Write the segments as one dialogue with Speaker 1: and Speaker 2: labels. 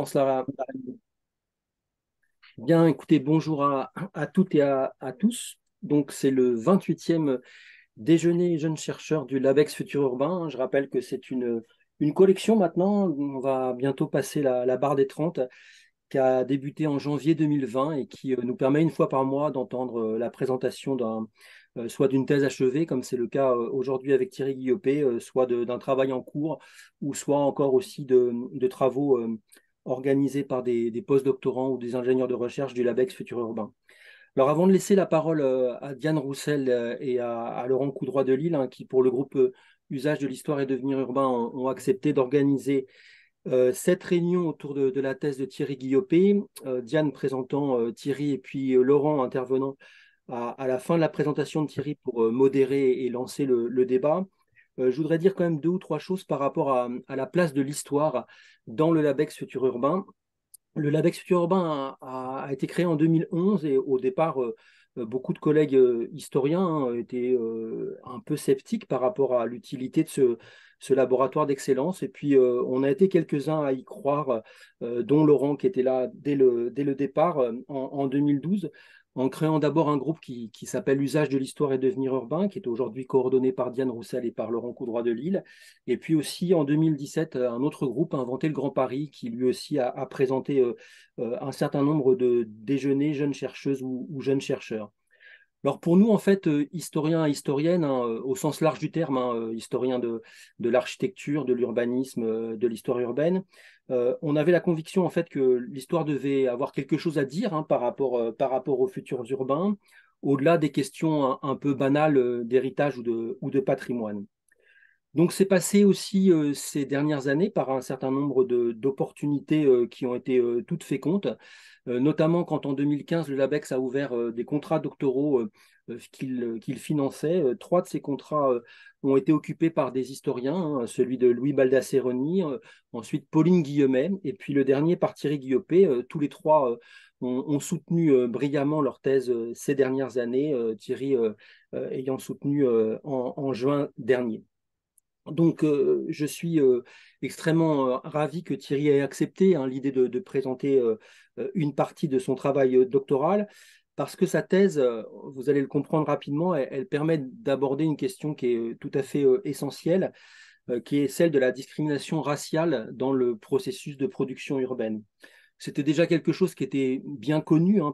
Speaker 1: Cela bien, écoutez, bonjour à toutes et à tous. Donc, c'est le 28e déjeuner jeunes chercheurs du LabEx Futur Urbain. Je rappelle que c'est une collection maintenant. On va bientôt passer la barre des 30, qui a débuté en janvier 2020 et qui nous permet une fois par mois d'entendre la présentation soit d'une thèse achevée, comme c'est le cas aujourd'hui avec Thierry Guillopé, soit d'un travail en cours, ou soit encore aussi de travaux organisés par des postdoctorants ou des ingénieurs de recherche du LabEx Futur Urbain. Alors avant de laisser la parole à Diane Roussel et à Laurent Coudroy de Lille, hein, qui pour le groupe Usage de l'histoire et devenir urbain ont accepté d'organiser cette réunion autour de la thèse de Thierry Guillopé, Diane présentant Thierry et puis Laurent intervenant à la fin de la présentation de Thierry pour modérer et lancer le débat. Je voudrais dire quand même deux ou trois choses par rapport à la place de l'histoire dans le LabEx Futur Urbain. Le LabEx Futur Urbain a été créé en 2011 et au départ, beaucoup de collègues historiens étaient un peu sceptiques par rapport à l'utilité de ce laboratoire d'excellence. Et puis, on a été quelques-uns à y croire, dont Laurent qui était là dès le départ en 2012, en créant d'abord un groupe qui s'appelle Usage de l'histoire et devenir urbain, qui est aujourd'hui coordonné par Diane Roussel et par Laurent Coudroy de Lille. Et puis aussi en 2017, un autre groupe, Inventé le Grand Paris, qui lui aussi a présenté un certain nombre de déjeuners jeunes chercheuses ou jeunes chercheurs. Alors pour nous, en fait, historiens et historiennes, hein, au sens large du terme, hein, historiens de l'architecture, de l'urbanisme, de l'histoire urbaine, on avait la conviction en fait que l'histoire devait avoir quelque chose à dire, hein, par rapport aux futurs urbains, au-delà des questions un peu banales d'héritage ou de patrimoine. Donc, c'est passé aussi ces dernières années par un certain nombre d'opportunités qui ont été toutes fécondes, notamment quand en 2015, le LabEx a ouvert des contrats doctoraux qu'il finançait. Trois de ces contrats ont été occupés par des historiens, hein, celui de Louis Baldacceroni, ensuite Pauline Guillemet, et puis le dernier par Thierry Guillopé. Tous les trois ont soutenu brillamment leur thèse ces dernières années, Thierry ayant soutenu en juin dernier. Donc, je suis extrêmement ravi que Thierry ait accepté, hein, l'idée de présenter une partie de son travail doctoral, parce que sa thèse, vous allez le comprendre rapidement, elle permet d'aborder une question qui est tout à fait essentielle, qui est celle de la discrimination raciale dans le processus de production urbaine. C'était déjà quelque chose qui était bien connu, hein,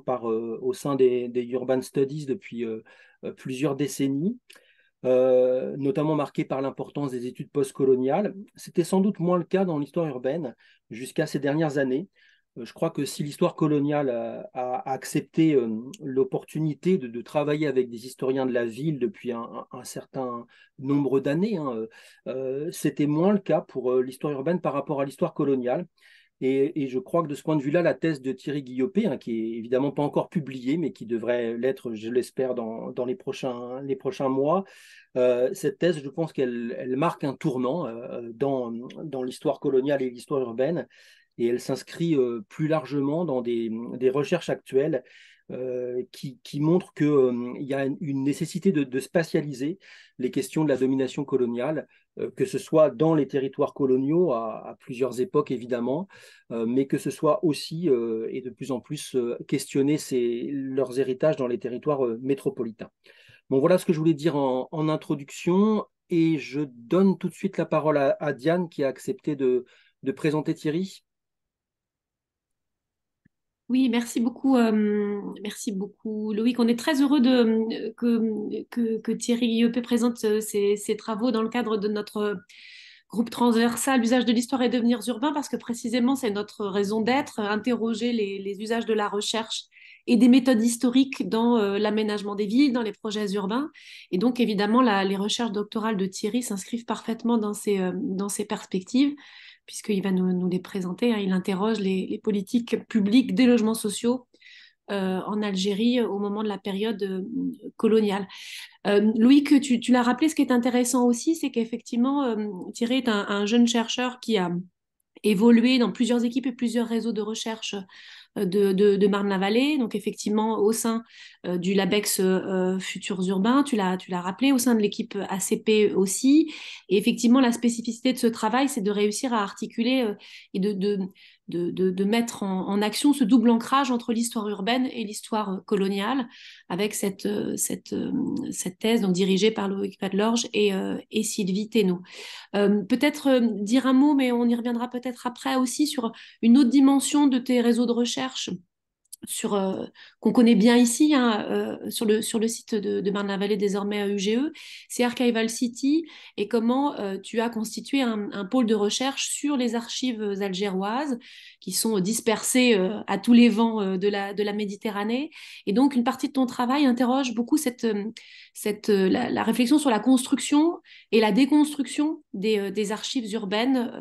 Speaker 1: au sein des Urban Studies depuis plusieurs décennies, notamment marqué par l'importance des études postcoloniales. C'était sans doute moins le cas dans l'histoire urbaine jusqu'à ces dernières années. Je crois que si l'histoire coloniale a accepté l'opportunité de travailler avec des historiens de la ville depuis un certain nombre d'années, hein, c'était moins le cas pour l'histoire urbaine par rapport à l'histoire coloniale. Et je crois que de ce point de vue-là, la thèse de Thierry Guillopé, hein, qui est évidemment pas encore publiée, mais qui devrait l'être, je l'espère, dans les prochains mois, cette thèse, je pense qu'elle marque un tournant dans l'histoire coloniale et l'histoire urbaine, et elle s'inscrit plus largement dans des recherches actuelles qui montrent qu'il y a une nécessité de spatialiser les questions de la domination coloniale, que ce soit dans les territoires coloniaux à plusieurs époques évidemment, mais que ce soit aussi et de plus en plus questionner leurs héritages dans les territoires métropolitains. Bon, voilà ce que je voulais dire en introduction, et je donne tout de suite la parole à Diane qui a accepté de présenter Thierry.
Speaker 2: Oui, merci beaucoup, Loïc. On est très heureux que Thierry Guillepé présente ses travaux dans le cadre de notre groupe transversal Usage de l'histoire et devenirs urbains, parce que précisément c'est notre raison d'être, interroger les usages de la recherche et des méthodes historiques dans l'aménagement des villes, dans les projets urbains. Et donc évidemment, les recherches doctorales de Thierry s'inscrivent parfaitement dans ces perspectives, puisqu'il va nous les présenter, hein. Il interroge les politiques publiques des logements sociaux en Algérie au moment de la période coloniale. Louis, que tu l'as rappelé, ce qui est intéressant aussi, c'est qu'effectivement, Thierry est un jeune chercheur qui a évolué dans plusieurs équipes et plusieurs réseaux de recherche de Marne-la-Vallée. Donc effectivement, au sein du LABEX Futurs Urbains, tu l'as rappelé, au sein de l'équipe ACP aussi. Et effectivement, la spécificité de ce travail, c'est de réussir à articuler et de mettre en action ce double ancrage entre l'histoire urbaine et l'histoire coloniale, avec cette thèse donc, dirigée par Loïc Padlorge et Sylvie Thénault. Peut-être dire un mot, mais on y reviendra peut-être après aussi, sur une autre dimension de tes réseaux de recherche qu'on connaît bien ici, hein, sur le site de Marne-la-Vallée, désormais à UGE, c'est Archival City, et comment tu as constitué un pôle de recherche sur les archives algéroises qui sont dispersées à tous les vents de la Méditerranée. Et donc, une partie de ton travail interroge beaucoup la réflexion sur la construction et la déconstruction des archives urbaines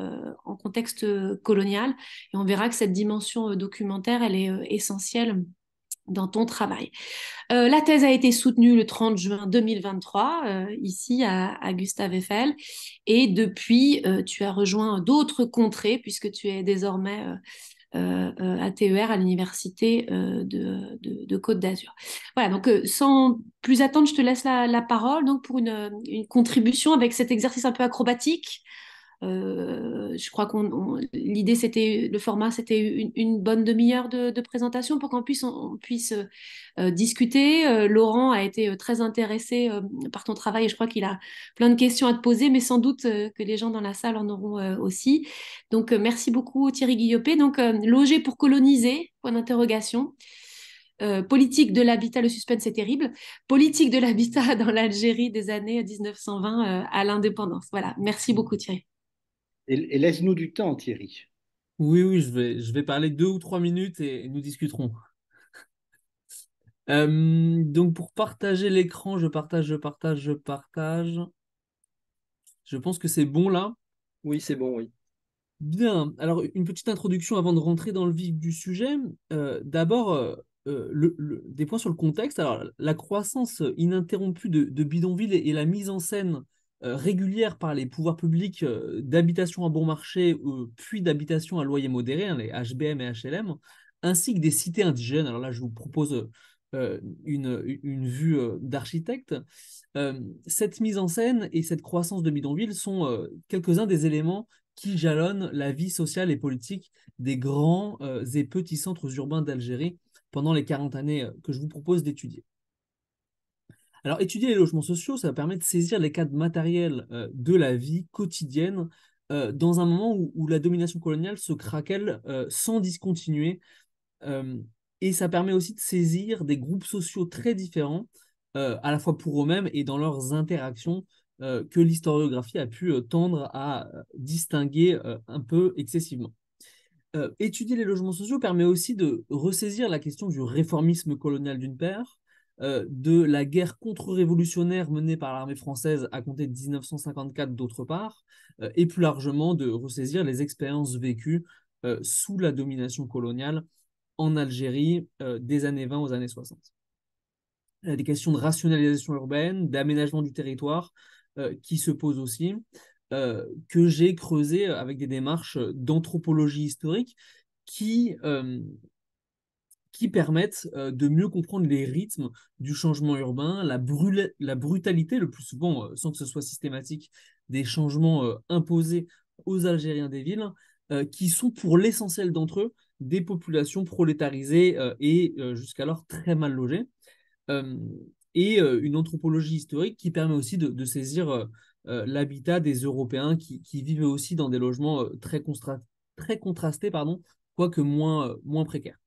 Speaker 2: en contexte colonial. Et on verra que cette dimension documentaire, elle est essentielle dans ton travail. La thèse a été soutenue le 30 juin 2023, ici à Gustave Eiffel. Et depuis, tu as rejoint d'autres contrées, puisque tu es désormais à TER, à l'université de Côte d'Azur. Voilà, donc sans plus attendre, je te laisse la parole donc pour une contribution avec cet exercice un peu acrobatique. Je crois l'idée c'était le format c'était une bonne demi-heure de présentation pour on puisse discuter. Laurent a été très intéressé par ton travail et je crois qu'il a plein de questions à te poser, mais sans doute que les gens dans la salle en auront aussi. Donc merci beaucoup Thierry Guillopé. Donc loger pour coloniser, point d'interrogation. Politique de l'habitat, le suspense est terrible. Politique de l'habitat dans l'Algérie des années 1920 à l'indépendance. Voilà, merci beaucoup Thierry.
Speaker 3: Et laisse-nous du temps, Thierry.
Speaker 4: Oui, oui, je vais parler 2 ou 3 minutes et nous discuterons. Donc pour partager l'écran, je partage. Je pense que c'est bon là.
Speaker 1: Oui, c'est bon, oui.
Speaker 4: Bien, alors une petite introduction avant de rentrer dans le vif du sujet. D'abord, des points sur le contexte. Alors, la croissance ininterrompue de bidonvilles et la mise en scène régulière par les pouvoirs publics d'habitations à bon marché, puis d'habitations à loyer modéré, hein, les HBM et HLM, ainsi que des cités indigènes. Alors là, je vous propose une vue d'architecte. Cette mise en scène et cette croissance de bidonvilles sont quelques-uns des éléments qui jalonnent la vie sociale et politique des grands et petits centres urbains d'Algérie pendant les 40 années que je vous propose d'étudier. Alors, étudier les logements sociaux, ça permet de saisir les cadres matériels de la vie quotidienne dans un moment où la domination coloniale se craquelle sans discontinuer. Et ça permet aussi de saisir des groupes sociaux très différents, à la fois pour eux-mêmes et dans leurs interactions, que l'historiographie a pu tendre à distinguer un peu excessivement. Étudier les logements sociaux permet aussi de ressaisir la question du réformisme colonial d'une part, de la guerre contre-révolutionnaire menée par l'armée française à compter de 1954 d'autre part, et plus largement de ressaisir les expériences vécues sous la domination coloniale en Algérie des années 20 aux années 60. Il y a des questions de rationalisation urbaine, d'aménagement du territoire qui se posent aussi, que j'ai creusé avec des démarches d'anthropologie historique qui permettent de mieux comprendre les rythmes du changement urbain, la brutalité, le plus souvent, sans que ce soit systématique, des changements imposés aux Algériens des villes, qui sont pour l'essentiel d'entre eux des populations prolétarisées et jusqu'alors très mal logées. Euh, et une anthropologie historique qui permet aussi de saisir l'habitat des Européens qui vivent aussi dans des logements très contrastés, pardon, quoique moins précaires.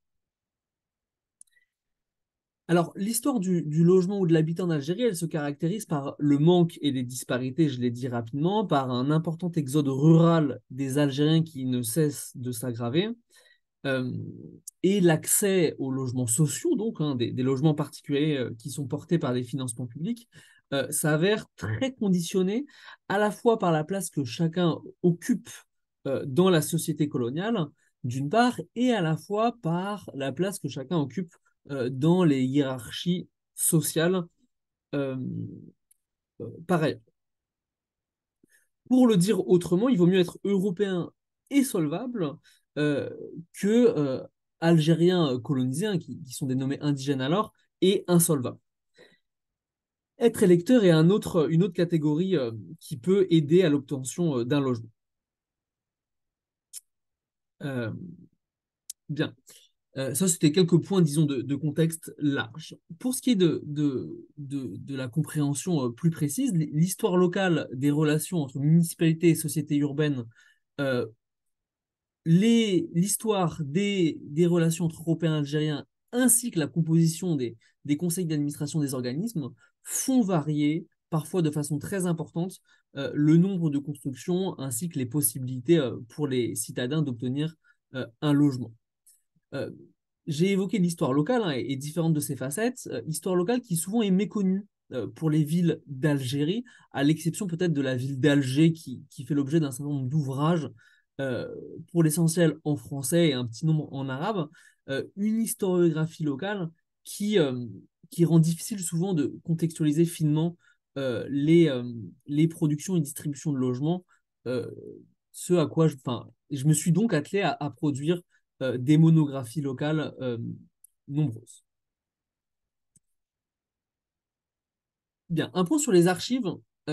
Speaker 4: Alors, l'histoire du logement ou de l'habitat en Algérie, elle se caractérise par le manque et les disparités, je l'ai dit rapidement, par un important exode rural des Algériens qui ne cesse de s'aggraver, euh, et l'accès aux logements sociaux, donc hein, des logements particuliers qui sont portés par des financements publics, s'avère très conditionné à la fois par la place que chacun occupe dans la société coloniale, d'une part, et à la fois par la place que chacun occupe dans les hiérarchies sociales euh, pareil. Pour le dire autrement, il vaut mieux être européen et solvable euh, que algérien colonisé, hein, qui sont dénommés indigènes alors, et insolvable. Être électeur est une autre catégorie qui peut aider à l'obtention d'un logement. Bien. Ça, c'était quelques points, disons, de contexte large. Pour ce qui est de la compréhension plus précise, l'histoire locale des relations entre municipalités et sociétés urbaines, euh, l'histoire des relations entre Européens et Algériens, ainsi que la composition des conseils d'administration des organismes, font varier, parfois de façon très importante, le nombre de constructions ainsi que les possibilités pour les citadins d'obtenir un logement. Euh, j'ai évoqué l'histoire locale hein, et différentes de ses facettes, histoire locale qui souvent est méconnue pour les villes d'Algérie, à l'exception peut-être de la ville d'Alger qui fait l'objet d'un certain nombre d'ouvrages, euh, pour l'essentiel en français et un petit nombre en arabe, une historiographie locale qui, euh, qui rend difficile souvent de contextualiser finement euh, les, euh, les productions et distributions de logements, euh, ce à quoi je me suis donc attelé à produire des monographies locales nombreuses. Bien, un point sur les archives. Je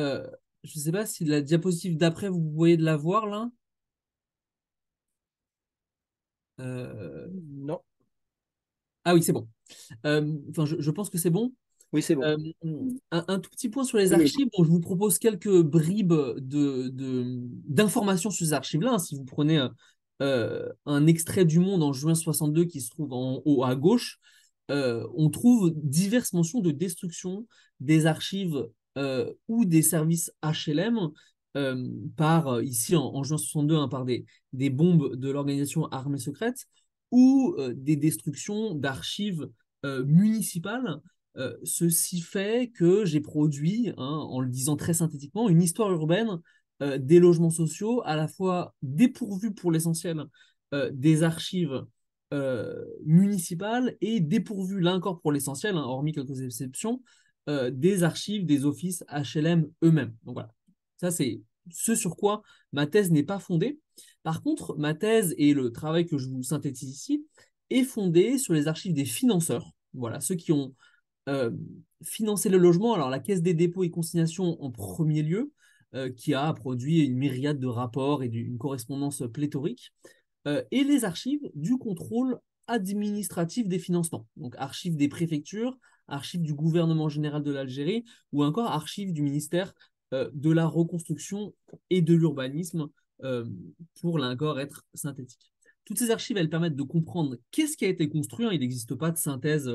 Speaker 4: ne sais pas si la diapositive d'après, vous voyez de la voir là. Euh,
Speaker 1: Non.
Speaker 4: Ah oui, c'est bon. Enfin, je pense que c'est bon.
Speaker 1: Oui, c'est bon.
Speaker 4: Euh, un tout petit point sur les
Speaker 1: Oui, oui.
Speaker 4: archives. Bon, je vous propose quelques bribes d'informations sur ces archives-là, hein. Si vous prenez un extrait du Monde en juin 62 qui se trouve en haut à gauche, on trouve diverses mentions de destruction des archives ou des services HLM par, ici en juin 62, hein, par des bombes de l'organisation armée secrète ou des destructions d'archives municipales. Ceci fait que j'ai produit, hein, en le disant très synthétiquement, une histoire urbaine des logements sociaux, à la fois dépourvus pour l'essentiel des archives municipales et dépourvus, là encore pour l'essentiel, hein, hormis quelques exceptions, des archives des offices HLM eux-mêmes. Donc voilà, ça c'est ce sur quoi ma thèse n'est pas fondée. Par contre, ma thèse et le travail que je vous synthétise ici est fondé sur les archives des financeurs. Voilà, ceux qui ont euh, financer le logement. Alors, la Caisse des dépôts et consignations en premier lieu, qui a produit une myriade de rapports et une correspondance pléthorique, et les archives du contrôle administratif des financements. Donc, archives des préfectures, archives du gouvernement général de l'Algérie, ou encore archives du ministère de la reconstruction et de l'urbanisme, euh, pour là encore être synthétique. Toutes ces archives, elles permettent de comprendre qu'est-ce qui a été construit, hein. Il n'existe pas de synthèse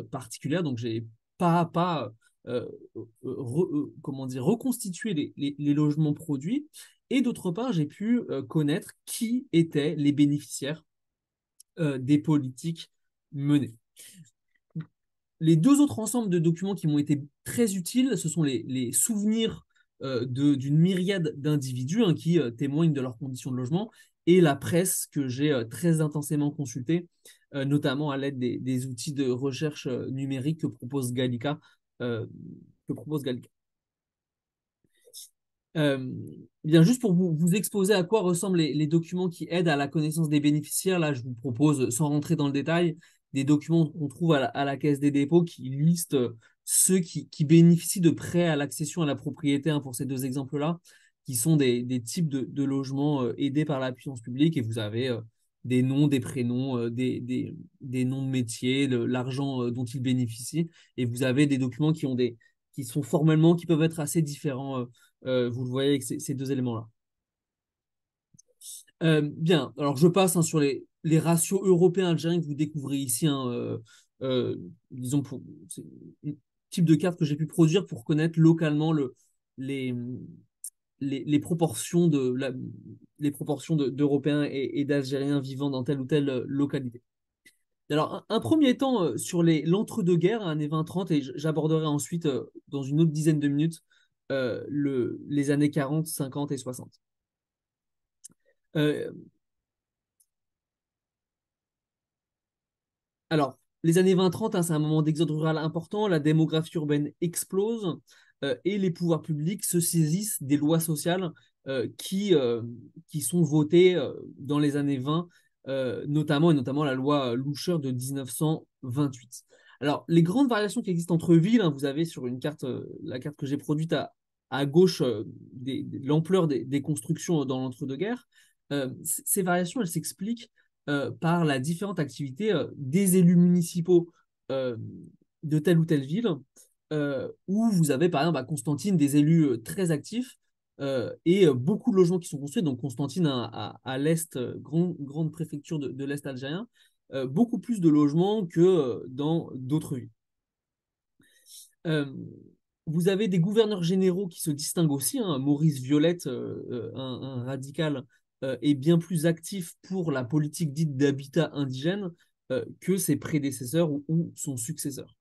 Speaker 4: particulière, donc j'ai pas à pas comment dire, reconstituer les logements produits. Et d'autre part, j'ai pu connaître qui étaient les bénéficiaires des politiques menées. Les deux autres ensembles de documents qui m'ont été très utiles, ce sont les souvenirs d'une myriade d'individus hein, qui témoignent de leurs conditions de logement et la presse que j'ai très intensément consultée, notamment à l'aide des outils de recherche numérique que propose Gallica. euh, que propose Gallica. Euh, Bien, juste pour vous exposer à quoi ressemblent les documents qui aident à la connaissance des bénéficiaires, là, je vous propose, sans rentrer dans le détail, des documents qu'on trouve à la Caisse des dépôts qui listent ceux qui bénéficient de prêts à l'accession à la propriété, hein, pour ces deux exemples-là, qui sont des types de logements aidés par la puissance publique. Et vous avez des noms, des prénoms, des noms de métiers, l'argent dont ils bénéficient. Et vous avez des documents qui sont formellement, qui peuvent être assez différents. Vous le voyez avec ces deux éléments-là. Bien, alors je passe hein, sur les ratios européens algériens que vous découvrez ici, hein, disons pour c'est un type de carte que j'ai pu produire pour connaître localement les, les proportions les proportions d'Européens et d'Algériens vivant dans telle ou telle localité. Alors, un premier temps sur l'entre-deux-guerres, années 20-30, et j'aborderai ensuite, dans une autre dizaine de minutes, les années 40, 50 et 60. Euh, alors, les années 20-30, hein, c'est un moment d'exode rural important, la démographie urbaine explose et les pouvoirs publics se saisissent des lois sociales qui sont votées dans les années 20, notamment la loi Loucheur de 1928. Alors, les grandes variations qui existent entre villes, hein, vous avez sur une carte, la carte que j'ai produite à gauche, l'ampleur des constructions dans l'entre-deux-guerres. Ces variations, elles s'expliquent par la différente activité des élus municipaux de telle ou telle ville, où vous avez par exemple à Constantine des élus très actifs et beaucoup de logements qui sont construits. Donc Constantine à l'est, grande préfecture de l'est algérien, beaucoup plus de logements que dans d'autres villes. Euh, Vous avez des gouverneurs généraux qui se distinguent aussi, hein. Maurice Violette, un radical, est bien plus actif pour la politique dite d'habitat indigène que ses prédécesseurs ou son successeur.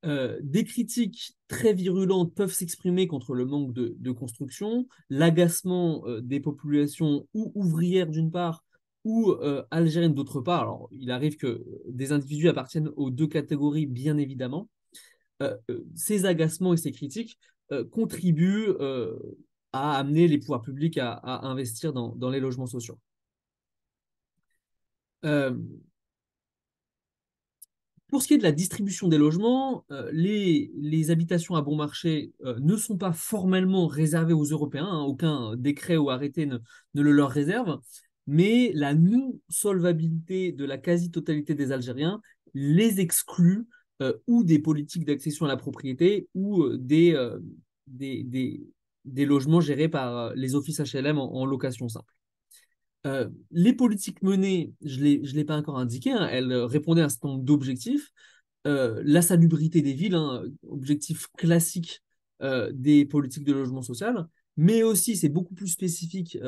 Speaker 4: Des critiques très virulentes peuvent s'exprimer contre le manque de construction, l'agacement des populations ou ouvrières d'une part, ou algériennes d'autre part. Alors, il arrive que des individus appartiennent aux deux catégories, bien évidemment. Ces agacements et ces critiques contribuent à amener les pouvoirs publics à investir dans les logements sociaux. Pour ce qui est de la distribution des logements, les habitations à bon marché ne sont pas formellement réservées aux Européens, hein. Aucun décret ou arrêté ne le leur réserve, mais la non-solvabilité de la quasi-totalité des Algériens les exclut ou des politiques d'accession à la propriété ou des, des- des logements gérés par les offices HLM en location simple. Les politiques menées, je ne l'ai pas encore indiqué, hein, elles répondaient à un certain nombre d'objectifs. La salubrité des villes, hein, objectif classique des politiques de logement social, mais aussi, c'est beaucoup plus spécifique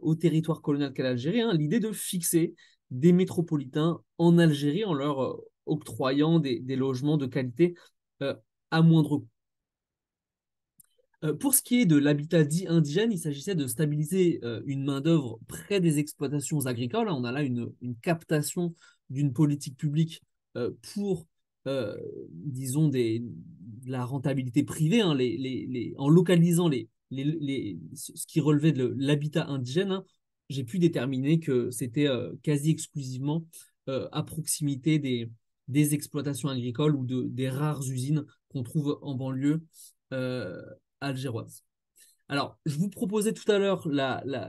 Speaker 4: au territoire colonial qu'à l'Algérie, hein, l'idée de fixer des métropolitains en Algérie en leur octroyant des logements de qualité euh, à moindre coût. Pour ce qui est de l'habitat dit indigène, il s'agissait de stabiliser une main-d'œuvre près des exploitations agricoles. On a là une captation d'une politique publique pour, disons, de la rentabilité privée, hein, en localisant ce qui relevait de l'habitat indigène. Hein. J'ai pu déterminer que c'était quasi exclusivement à proximité des exploitations agricoles ou des rares usines qu'on trouve en banlieue. Euh, Algéroise. Alors, je vous proposais tout à l'heure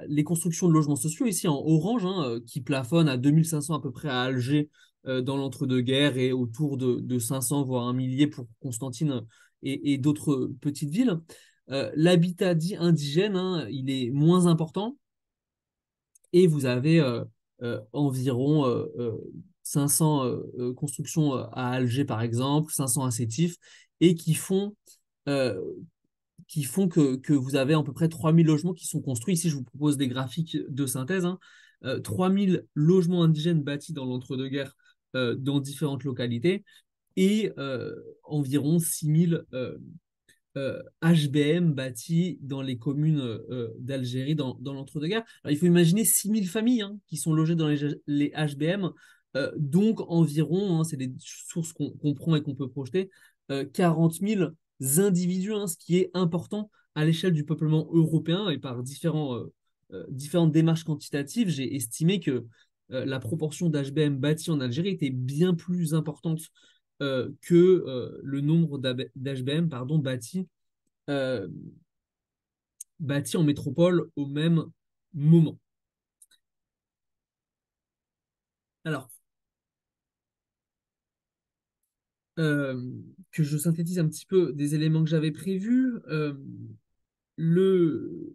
Speaker 4: les constructions de logements sociaux ici en orange, hein, qui plafonnent à 2500 à peu près à Alger dans l'entre-deux-guerres et autour de 500 voire un millier pour Constantine et d'autres petites villes. L'habitat dit indigène, hein, il est moins important et vous avez environ 500 constructions à Alger par exemple, 500 à Sétif et euh, qui font que vous avez à peu près 3000 logements qui sont construits. Ici, je vous propose des graphiques de synthèse. Hein. 3000 logements indigènes bâtis dans l'entre-deux-guerres dans différentes localités et environ 6000 HBM bâtis dans les communes d'Algérie dans l'entre-deux-guerres. Alors, il faut imaginer 6000 familles hein, qui sont logées dans les HBM, donc environ, hein, c'est des sources qu'on prend et qu'on peut projeter, 40 000 individus, hein, ce qui est important à l'échelle du peuplement européen et par différentes démarches quantitatives, j'ai estimé que la proportion d'HBM bâtis en Algérie était bien plus importante que le nombre d'HBM euh, bâtis en métropole au même moment. Alors, euh, que je synthétise un petit peu des éléments que j'avais prévus. Le,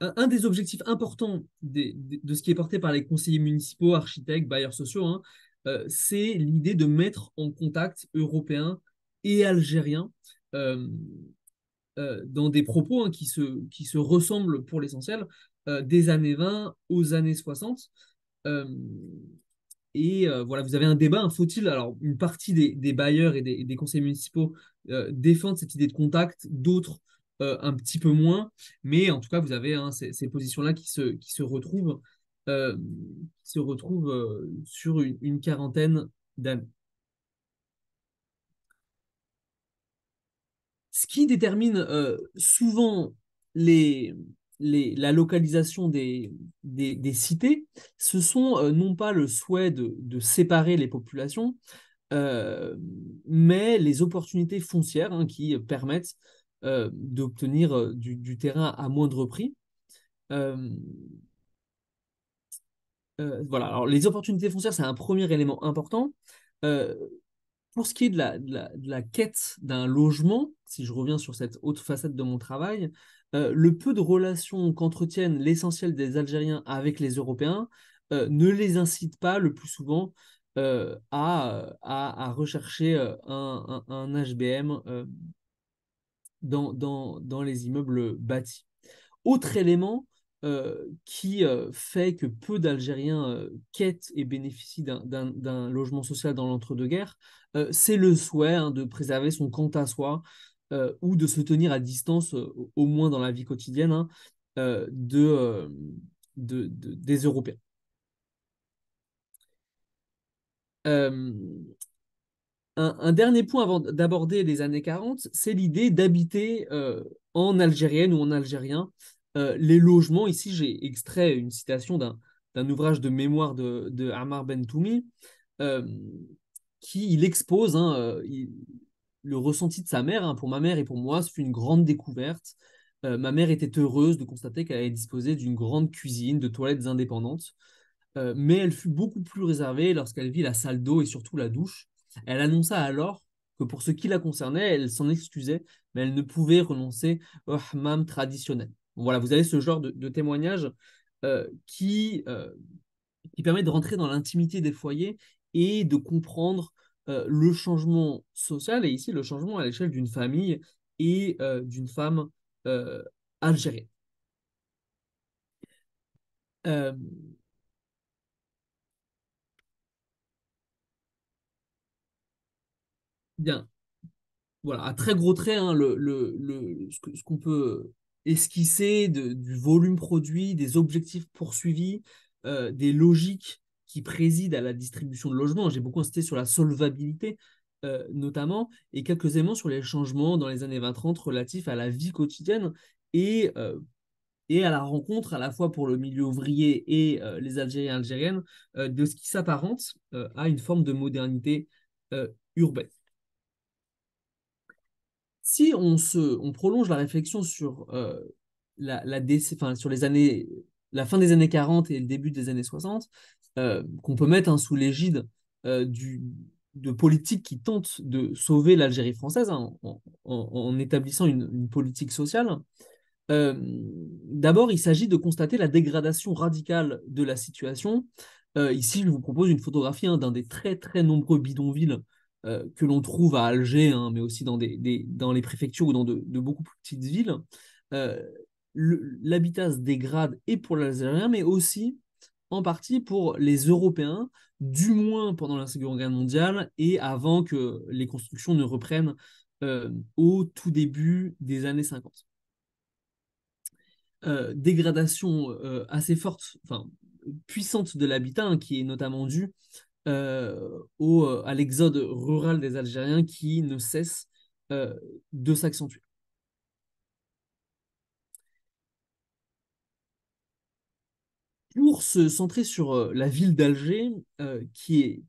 Speaker 4: un des objectifs importants de ce qui est porté par les conseillers municipaux, architectes, bailleurs sociaux, hein, c'est l'idée de mettre en contact européens et algériens euh, dans des propos hein, qui se ressemblent pour l'essentiel des années 20 aux années 60. Euh, voilà, vous avez un débat, hein, faut-il, alors une partie des bailleurs et des conseils municipaux défendent cette idée de contact, d'autres un petit peu moins, mais en tout cas, vous avez hein, ces positions-là qui se retrouvent sur une quarantaine d'années. Ce qui détermine souvent les, la localisation des cités, ce sont non pas le souhait de séparer les populations, euh, mais les opportunités foncières hein, qui permettent d'obtenir du terrain à moindre prix. Euh, voilà, alors les opportunités foncières, c'est un premier élément important. Euh, pour ce qui est de la quête d'un logement, si je reviens sur cette autre facette de mon travail, le peu de relations qu'entretiennent l'essentiel des Algériens avec les Européens ne les incite pas le plus souvent à rechercher un HBM dans les immeubles bâtis. Autre élément qui fait que peu d'Algériens quittent et bénéficient d'un logement social dans l'entre-deux-guerres, c'est le souhait de préserver son quant à soi ou de se tenir à distance, au moins dans la vie quotidienne, des Européens. Euh, un dernier point avant d'aborder les années 40, c'est l'idée d'habiter en algérienne ou en algérien les logements. Ici, j'ai extrait une citation d'un ouvrage de mémoire de Ammar Ben Toumi, euh, qui il expose le ressenti de sa mère. Pour ma mère et pour moi, ce fut une grande découverte. Ma mère était heureuse de constater qu'elle allait disposer d'une grande cuisine, de toilettes indépendantes, mais elle fut beaucoup plus réservée lorsqu'elle vit la salle d'eau et surtout la douche. Elle annonça alors que pour ce qui la concernait, elle s'en excusait, mais elle ne pouvait renoncer au hammam traditionnel. Bon, voilà, vous avez ce genre de témoignage euh, qui, euh, qui permet de rentrer dans l'intimité des foyers et de comprendre le changement social, et ici le changement à l'échelle d'une famille et d'une femme euh, algérienne. Euh, bien, voilà, à très gros traits, ce qu'on peut esquisser du volume produit, des objectifs poursuivis, des logiques qui président à la distribution de logements. J'ai beaucoup insisté sur la solvabilité, notamment, et quelques éléments sur les changements dans les années 20-30 relatifs à la vie quotidienne et, euh, et à la rencontre, à la fois pour le milieu ouvrier et les Algériens et Algériennes, de ce qui s'apparente à une forme de modernité urbaine. Si on prolonge la réflexion sur, sur la fin des années 40 et le début des années 60, qu'on peut mettre sous l'égide de politiques qui tentent de sauver l'Algérie française, en établissant une politique sociale, d'abord, il s'agit de constater la dégradation radicale de la situation. Ici, je vous propose une photographie d'un des très très nombreux bidonvilles que l'on trouve à Alger, mais aussi dans les préfectures ou dans de beaucoup plus petites villes. Euh, L'habitat se dégrade et pour l'Algérien, mais aussi en partie pour les Européens, du moins pendant la Seconde Guerre mondiale et avant que les constructions ne reprennent au tout début des années 50. Dégradation assez forte, enfin puissante de l'habitat, qui est notamment due à l'exode rural des Algériens qui ne cesse euh, de s'accentuer. Pour se centrer sur la ville d'Alger, qui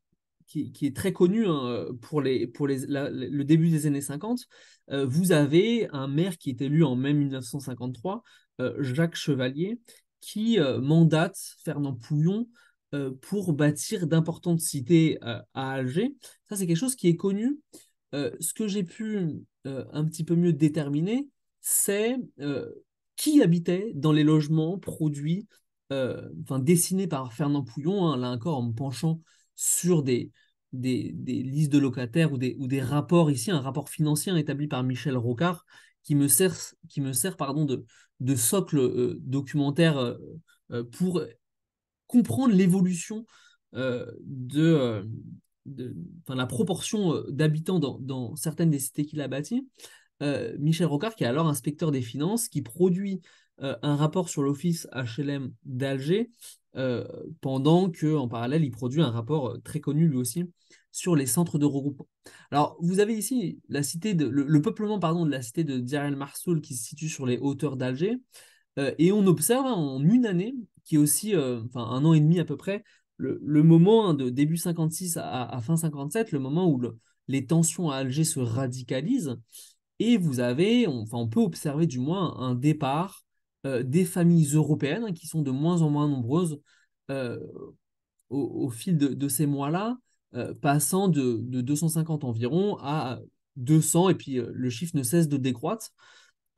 Speaker 4: est très connue le début des années 50, vous avez un maire qui est élu en mai 1953, Jacques Chevalier, qui mandate Fernand Pouillon pour bâtir d'importantes cités à Alger. Ça, c'est quelque chose qui est connu. Ce que j'ai pu un petit peu mieux déterminer, c'est qui habitait dans les logements produits, dessinés par Fernand Pouillon, là encore en me penchant sur des listes de locataires ou des rapports, ici un rapport financier établi par Michel Rocard, qui me sert pardon, de socle documentaire pour comprendre l'évolution la proportion d'habitants dans certaines des cités qu'il a bâties. Michel Rocard, qui est alors inspecteur des finances, qui produit un rapport sur l'office HLM d'Alger, pendant qu'en parallèle, il produit un rapport très connu lui aussi sur les centres de regroupement. Alors, vous avez ici le peuplement pardon, de la cité de Deir el Marsoul qui se situe sur les hauteurs d'Alger, et on observe en une année, qui est aussi un an et demi à peu près, le moment de début 56 à fin 57, le moment où les tensions à Alger se radicalisent, et vous avez, on peut observer du moins un départ des familles européennes hein, qui sont de moins en moins nombreuses euh, au fil de ces mois-là, passant de 250 environ à 200, et puis le chiffre ne cesse de décroître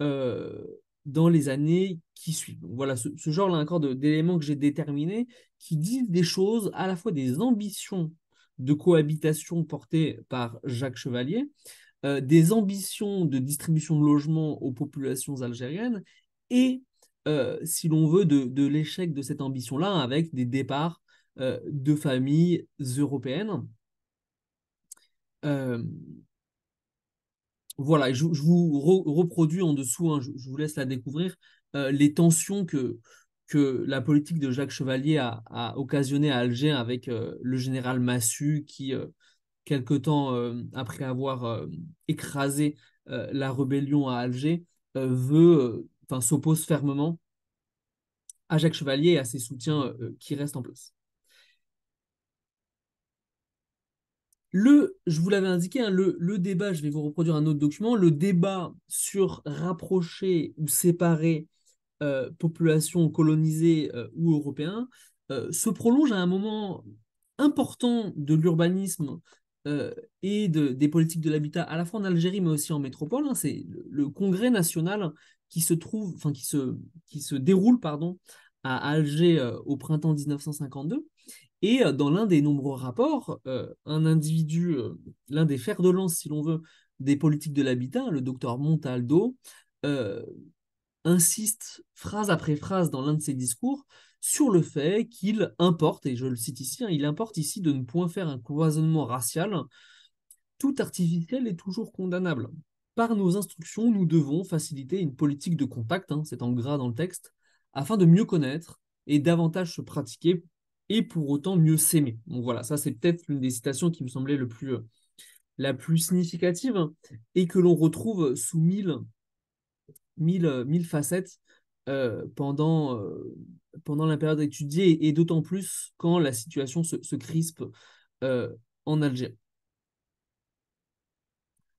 Speaker 4: euh, dans les années qui suivent. Donc, voilà, ce genre-là encore d'éléments que j'ai déterminés qui disent des choses, à la fois des ambitions de cohabitation portées par Jacques Chevalier, des ambitions de distribution de logements aux populations algériennes, et, si l'on veut, de l'échec de cette ambition-là, avec des départs de familles européennes. Euh, voilà, je vous reproduis en dessous, hein, je vous laisse la découvrir, les tensions que la politique de Jacques Chevalier a occasionné à Alger avec le général Massu qui, quelque temps après avoir écrasé la rébellion à Alger, s'oppose fermement à Jacques Chevalier et à ses soutiens qui restent en place. Je vous l'avais indiqué, hein, le débat, je vais vous reproduire un autre document, le débat sur rapprocher ou séparer populations colonisées ou européens se prolonge à un moment important de l'urbanisme des politiques de l'habitat, à la fois en Algérie mais aussi en métropole. Hein. C'est le congrès national qui se déroule pardon, à Alger au printemps 1952. Et dans l'un des nombreux rapports, un individu, l'un des fers de lance, si l'on veut, des politiques de l'habitat, le docteur Montaldo, euh, insiste phrase après phrase dans l'un de ses discours sur le fait qu'il importe, et je le cite ici, hein, il importe ici de ne point faire un cloisonnement racial. Tout artificiel est toujours condamnable. Par nos instructions, nous devons faciliter une politique de contact, hein, c'est en gras dans le texte, afin de mieux connaître et davantage se pratiquer et pour autant mieux s'aimer. Donc voilà, ça c'est peut-être l'une des citations qui me semblait la plus significative et que l'on retrouve sous mille facettes pendant la période étudiée et d'autant plus quand la situation se crispe en Algérie.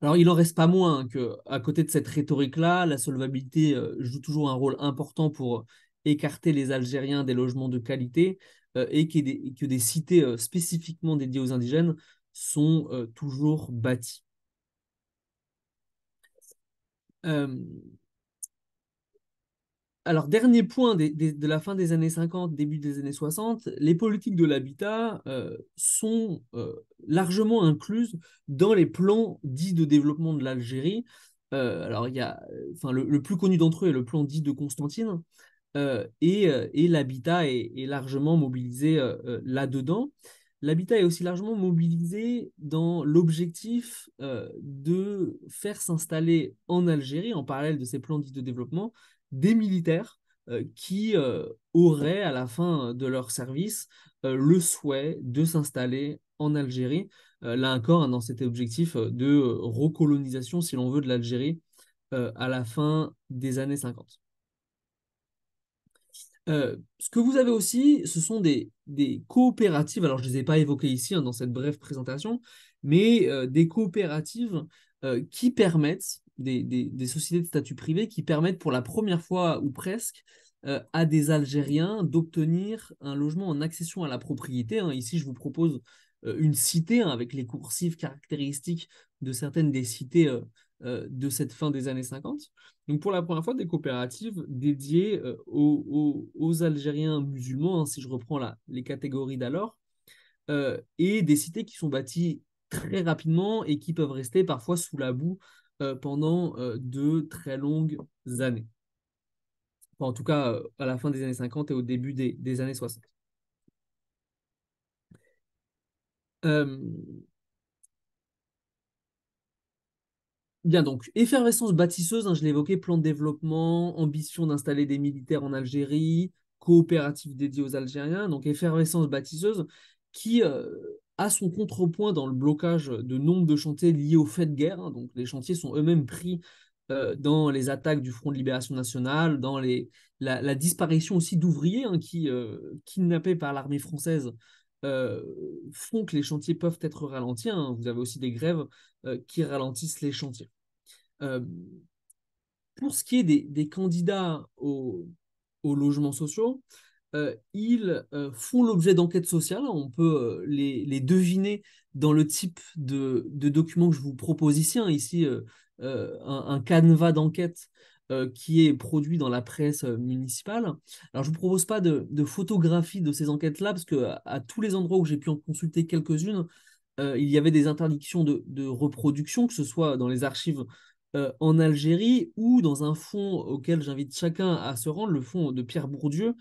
Speaker 4: Alors, il n'en reste pas moins qu'à côté de cette rhétorique-là, la solvabilité joue toujours un rôle important pour écarter les Algériens des logements de qualité et que des cités spécifiquement dédiées aux indigènes sont toujours bâties. Euh, Alors, dernier point de la fin des années 50, début des années 60, les politiques de l'habitat sont largement incluses dans les plans dits de développement de l'Algérie. Alors, il y a, le plus connu d'entre eux est le plan dit de Constantine, et l'habitat est largement mobilisé là-dedans. L'habitat est aussi largement mobilisé dans l'objectif de faire s'installer en Algérie, en parallèle de ces plans dits de développement, des militaires qui auraient, à la fin de leur service, le souhait de s'installer en Algérie. Là encore, hein, dans cet objectif de recolonisation, si l'on veut, de l'Algérie à la fin des années 50. Ce que vous avez aussi, ce sont des coopératives. Alors, je ne les ai pas évoquées ici hein, dans cette brève présentation, mais des coopératives qui permettent, des sociétés de statut privé qui permettent pour la première fois ou presque à des Algériens d'obtenir un logement en accession à la propriété. Hein. Ici, je vous propose une cité hein, avec les coursives caractéristiques de certaines des cités de cette fin des années 50. Donc pour la première fois, des coopératives dédiées aux Algériens musulmans, hein, si je reprends les catégories d'alors, et des cités qui sont bâties très rapidement et qui peuvent rester parfois sous la boue pendant de très longues années. Enfin, en tout cas, à la fin des années 50 et au début des années 60. Euh, Bien donc, effervescence bâtisseuse, hein, je l'ai évoqué, plan de développement, ambition d'installer des militaires en Algérie, coopérative dédiée aux Algériens, donc effervescence bâtisseuse qui a son contrepoint dans le blocage de nombre de chantiers liés aux faits de guerre. Hein, donc les chantiers sont eux-mêmes pris dans les attaques du Front de Libération Nationale, dans la disparition aussi d'ouvriers hein, qui, kidnappés par l'armée française, euh, font que les chantiers peuvent être ralentis. Hein. Vous avez aussi des grèves qui ralentissent les chantiers. Euh, Pour ce qui est des candidats aux logements sociaux, ils font l'objet d'enquêtes sociales. On peut les deviner dans le type de documents que je vous propose ici. Ici, un canevas d'enquête qui est produit dans la presse municipale. Alors, je ne vous propose pas de photographie de ces enquêtes-là, parce que à tous les endroits où j'ai pu en consulter quelques-unes, il y avait des interdictions de reproduction, que ce soit dans les archives en Algérie ou dans un fonds auquel j'invite chacun à se rendre, le fonds de Pierre Bourdieu,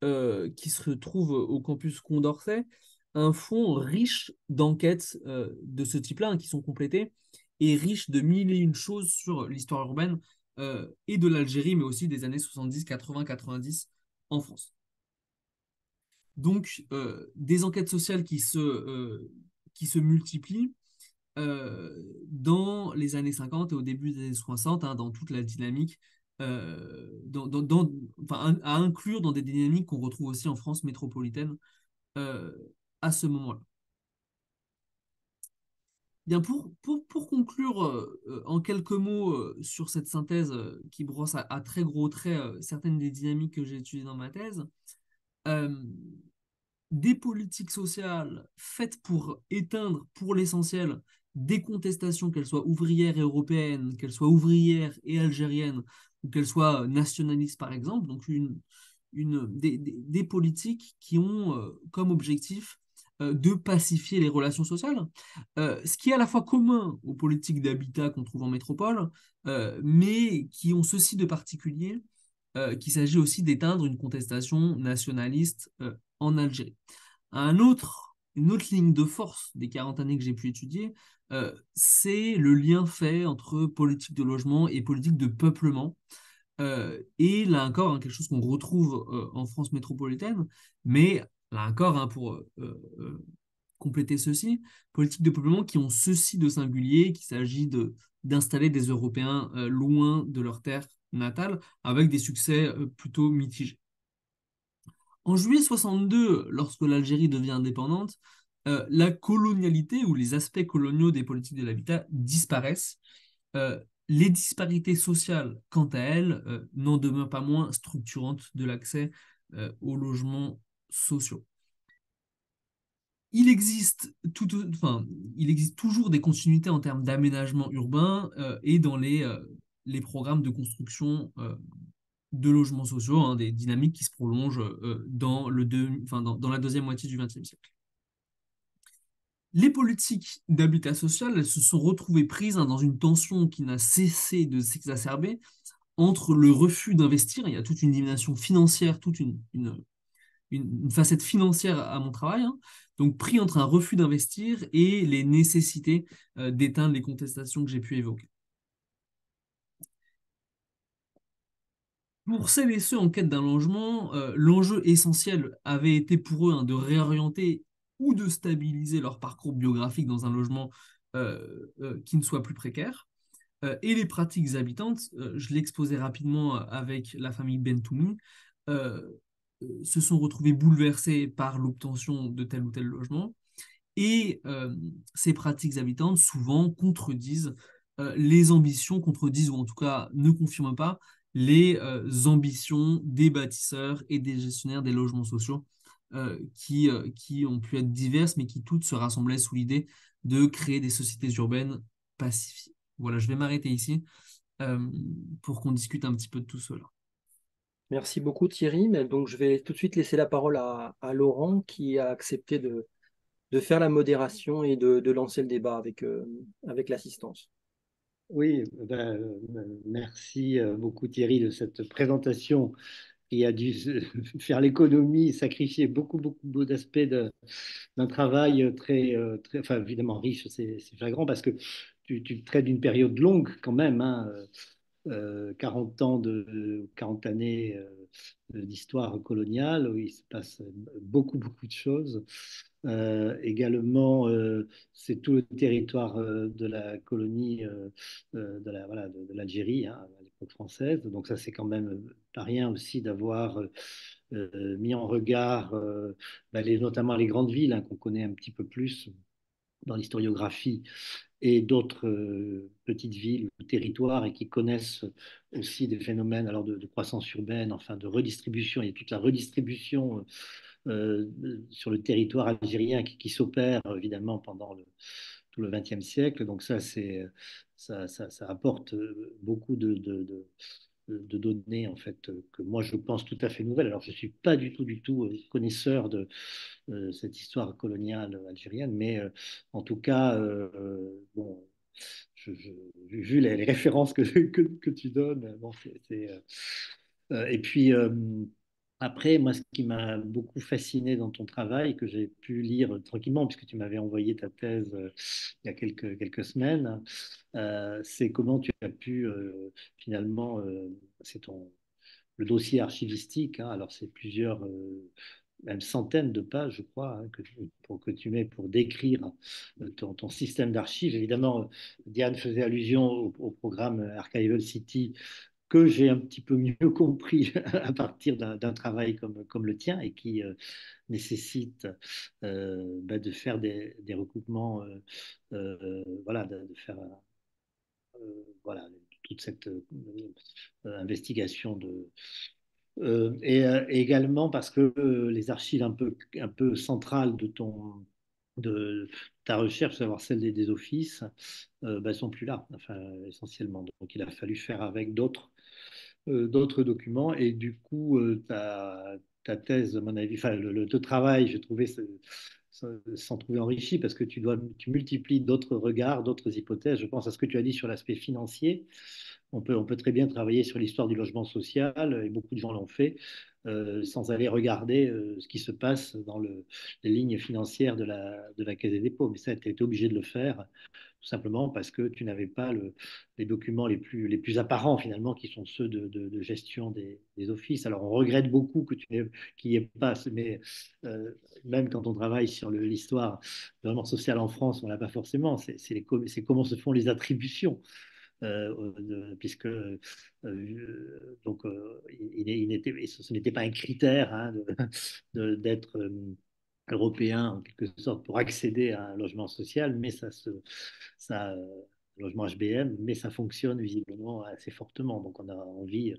Speaker 4: qui se trouve au campus Condorcet, un fonds riche d'enquêtes de ce type-là, qui sont complétées, et riche de mille et une choses sur l'histoire urbaine et de l'Algérie, mais aussi des années 70, 80, 90 en France. Donc, des enquêtes sociales qui se multiplient dans les années 50 et au début des années 60, dans toute la dynamique, enfin, à inclure dans des dynamiques qu'on retrouve aussi en France métropolitaine euh, à ce moment-là. Bien, pour conclure en quelques mots sur cette synthèse qui brosse à très gros traits certaines des dynamiques que j'ai étudiées dans ma thèse, euh, des politiques sociales faites pour éteindre, pour l'essentiel, des contestations, qu'elles soient ouvrières et européennes, qu'elles soient ouvrières et algériennes, ou qu'elles soient nationalistes, par exemple. Donc, des politiques qui ont comme objectif de pacifier les relations sociales, ce qui est à la fois commun aux politiques d'habitat qu'on trouve en métropole, mais qui ont ceci de particulier qu'il s'agit aussi d'éteindre une contestation nationaliste en Algérie. Une autre ligne de force des 40 années que j'ai pu étudier, c'est le lien fait entre politique de logement et politique de peuplement. Et là encore, quelque chose qu'on retrouve en France métropolitaine, mais là encore, pour compléter ceci, politiques de peuplement qui ont ceci de singulier, qu'il s'agit d'installer des Européens loin de leur terre natale, avec des succès plutôt mitigés. En juillet 62, lorsque l'Algérie devient indépendante, la colonialité ou les aspects coloniaux des politiques de l'habitat disparaissent. Les disparités sociales, quant à elles, n'en demeurent pas moins structurantes de l'accès aux logements sociaux. Enfin, il existe toujours des continuités en termes d'aménagement urbain et dans les programmes de construction de logements sociaux, des dynamiques qui se prolongent dans la deuxième moitié du XXe siècle. Les politiques d'habitat social, elles se sont retrouvées prises dans une tension qui n'a cessé de s'exacerber entre le refus d'investir, il y a toute une dimension financière, toute une facette financière à mon travail, donc pris entre un refus d'investir et les nécessités d'éteindre les contestations que j'ai pu évoquer. Pour celles et ceux en quête d'un logement, l'enjeu essentiel avait été pour eux de réorienter ou de stabiliser leur parcours biographique dans un logement qui ne soit plus précaire. Et les pratiques habitantes, je l'ai exposé rapidement avec la famille Bentoumi, se sont retrouvées bouleversées par l'obtention de tel ou tel logement. Et ces pratiques habitantes, souvent, contredisent les ambitions, contredisent ou en tout cas ne confirment pas les ambitions des bâtisseurs et des gestionnaires des logements sociaux qui ont pu être diverses, mais qui toutes se rassemblaient sous l'idée de créer des sociétés urbaines pacifiées. Voilà, je vais m'arrêter ici euh, pour qu'on discute un petit peu de tout cela.
Speaker 1: Merci beaucoup Thierry. Mais donc, je vais tout de suite laisser la parole à Laurent qui a accepté de faire la modération et de lancer le débat avec l'assistance.
Speaker 3: Oui, merci beaucoup Thierry de cette présentation qui a dû faire l'économie, sacrifier beaucoup d'aspects d'un travail très, enfin évidemment riche, c'est flagrant parce que tu traites d'une période longue quand même, 40 années d'histoire coloniale où il se passe beaucoup de choses. Également, c'est tout le territoire de la colonie de l'Algérie à l'époque française. Donc ça, c'est quand même pas rien aussi d'avoir mis en regard notamment les grandes villes qu'on connaît un petit peu plus dans l'historiographie et d'autres petites villes ou territoires et qui connaissent aussi des phénomènes alors de croissance urbaine, enfin de redistribution. Il y a toute la redistribution sur le territoire algérien qui s'opère évidemment pendant tout le XXe siècle. Donc ça apporte beaucoup de données en fait que moi je pense tout à fait nouvelles. Alors je suis pas du tout connaisseur de cette histoire coloniale algérienne, mais en tout cas bon, vu les références que tu donnes, bon, et puis après, moi, ce qui m'a beaucoup fasciné dans ton travail, que j'ai pu lire tranquillement, puisque tu m'avais envoyé ta thèse il y a quelques semaines, c'est comment tu as pu finalement, c'est le dossier archivistique, hein, alors c'est plusieurs, même centaines de pages, je crois, hein, que tu mets pour décrire ton système d'archives. Évidemment, Diane faisait allusion au programme Archival City que j'ai un petit peu mieux compris à partir d'un travail comme le tien et qui nécessite de faire des recoupements, voilà, de faire voilà, toute cette investigation et également parce que les archives un peu centrales de ta recherche, savoir celle des offices, sont plus là, enfin, essentiellement. Donc, il a fallu faire avec d'autres documents. Et du coup, ta thèse, à mon avis, enfin, le travail, j'ai trouvé s'en trouver enrichi parce que tu multiplies d'autres regards, d'autres hypothèses. Je pense à ce que tu as dit sur l'aspect financier. On peut très bien travailler sur l'histoire du logement social, et beaucoup de gens l'ont fait, sans aller regarder ce qui se passe dans les lignes financières de la Caisse des dépôts. Mais ça, tu as été obligé de le faire tout simplement parce que tu n'avais pas les documents les plus apparents finalement, qui sont ceux de gestion des offices. Alors on regrette beaucoup qu'il n'y ait pas, mais même quand on travaille sur l'histoire du logement social en France, on l'a pas forcément. C'est comment se font les attributions. Puisque donc ce n'était pas un critère hein, d'être européen en quelque sorte pour accéder à un logement social, mais logement HBM, mais ça fonctionne visiblement assez fortement. Donc on a envie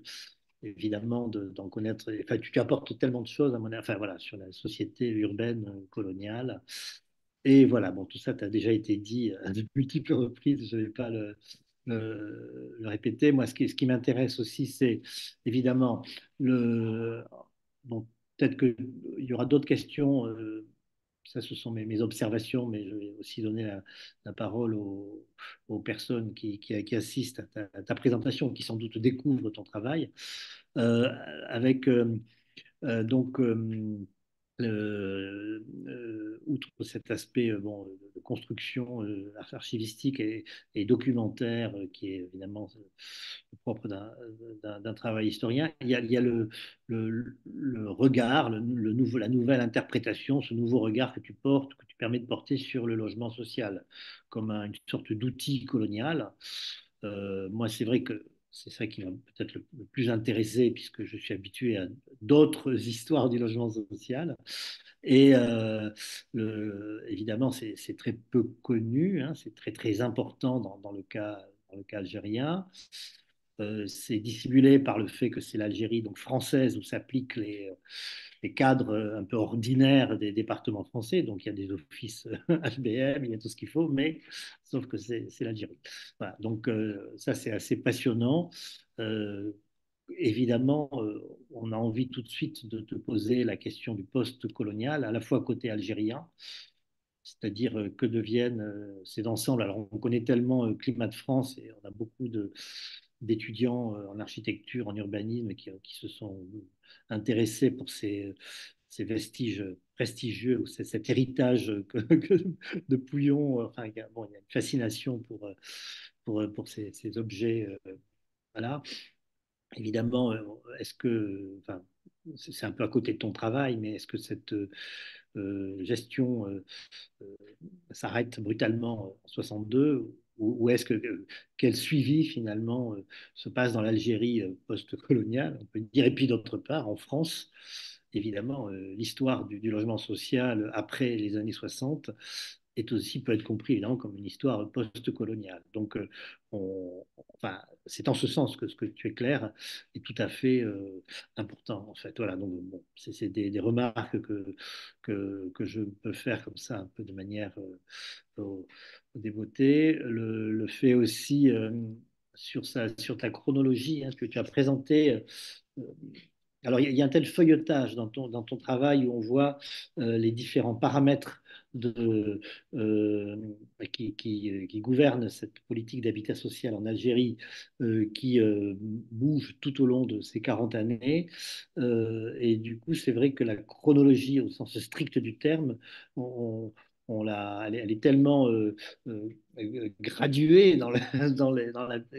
Speaker 3: évidemment d'en connaître. Enfin, tu apportes tellement de choses à mon avis, enfin voilà, sur la société urbaine coloniale. Et voilà, bon, tout ça, tu as déjà été dit à de multiples reprises, je ne vais pas le répéter. Moi, ce qui m'intéresse aussi, c'est évidemment bon, peut-être qu'il y aura d'autres questions. Ça, ce sont mes observations, mais je vais aussi donner la parole aux personnes qui assistent à ta présentation, qui sans doute découvrent ton travail. Euh, avec donc outre cet aspect bon, de construction archivistique et documentaire qui est évidemment le propre d'un travail historien, il y a le regard, la nouvelle interprétation, ce nouveau regard que tu portes, que tu permets de porter sur le logement social comme une sorte d'outil colonial. Moi, c'est vrai que c'est ça qui m'a peut-être le plus intéressé, puisque je suis habitué à d'autres histoires du logement social. Et évidemment, c'est très peu connu, hein, c'est très important dans le cas algérien. C'est dissimulé par le fait que c'est l'Algérie donc française où s'appliquent les cadres un peu ordinaires des départements français. Donc il y a des offices HBM, il y a tout ce qu'il faut, mais sauf que c'est l'Algérie. Voilà, donc ça c'est assez passionnant. Euh, Évidemment, on a envie tout de suite de te poser la question du post-colonial, à la fois côté algérien, c'est-à-dire que deviennent ces ensembles. Alors, on connaît tellement le climat de France et on a beaucoup d'étudiants en architecture, en urbanisme qui se sont intéressés pour ces vestiges prestigieux ou cet héritage de Pouillon. Enfin, bon, il y a une fascination pour ces objets. Voilà. Évidemment, est-ce que, enfin, c'est un peu à côté de ton travail, mais est-ce que cette gestion s'arrête brutalement en 62 ou est-ce quel suivi finalement se passe dans l'Algérie post-coloniale, on peut dire, et puis d'autre part en France, évidemment, l'histoire du logement social après les années 60 peut être compris évidemment comme une histoire post-coloniale. Donc, enfin, c'est en ce sens que ce que tu éclaires est tout à fait important, en fait. Voilà, donc bon, c'est des remarques que je peux faire comme ça, un peu de manière débeauté. Le fait aussi sur ta chronologie que tu as présentée. euh, alors, il y a un tel feuilletage dans ton travail où on voit les différents paramètres de, euh, qui gouvernent cette politique d'habitat social en Algérie, qui bouge tout au long de ces 40 années. Et du coup, c'est vrai que la chronologie, au sens strict du terme, on, elle est tellement graduée dans la,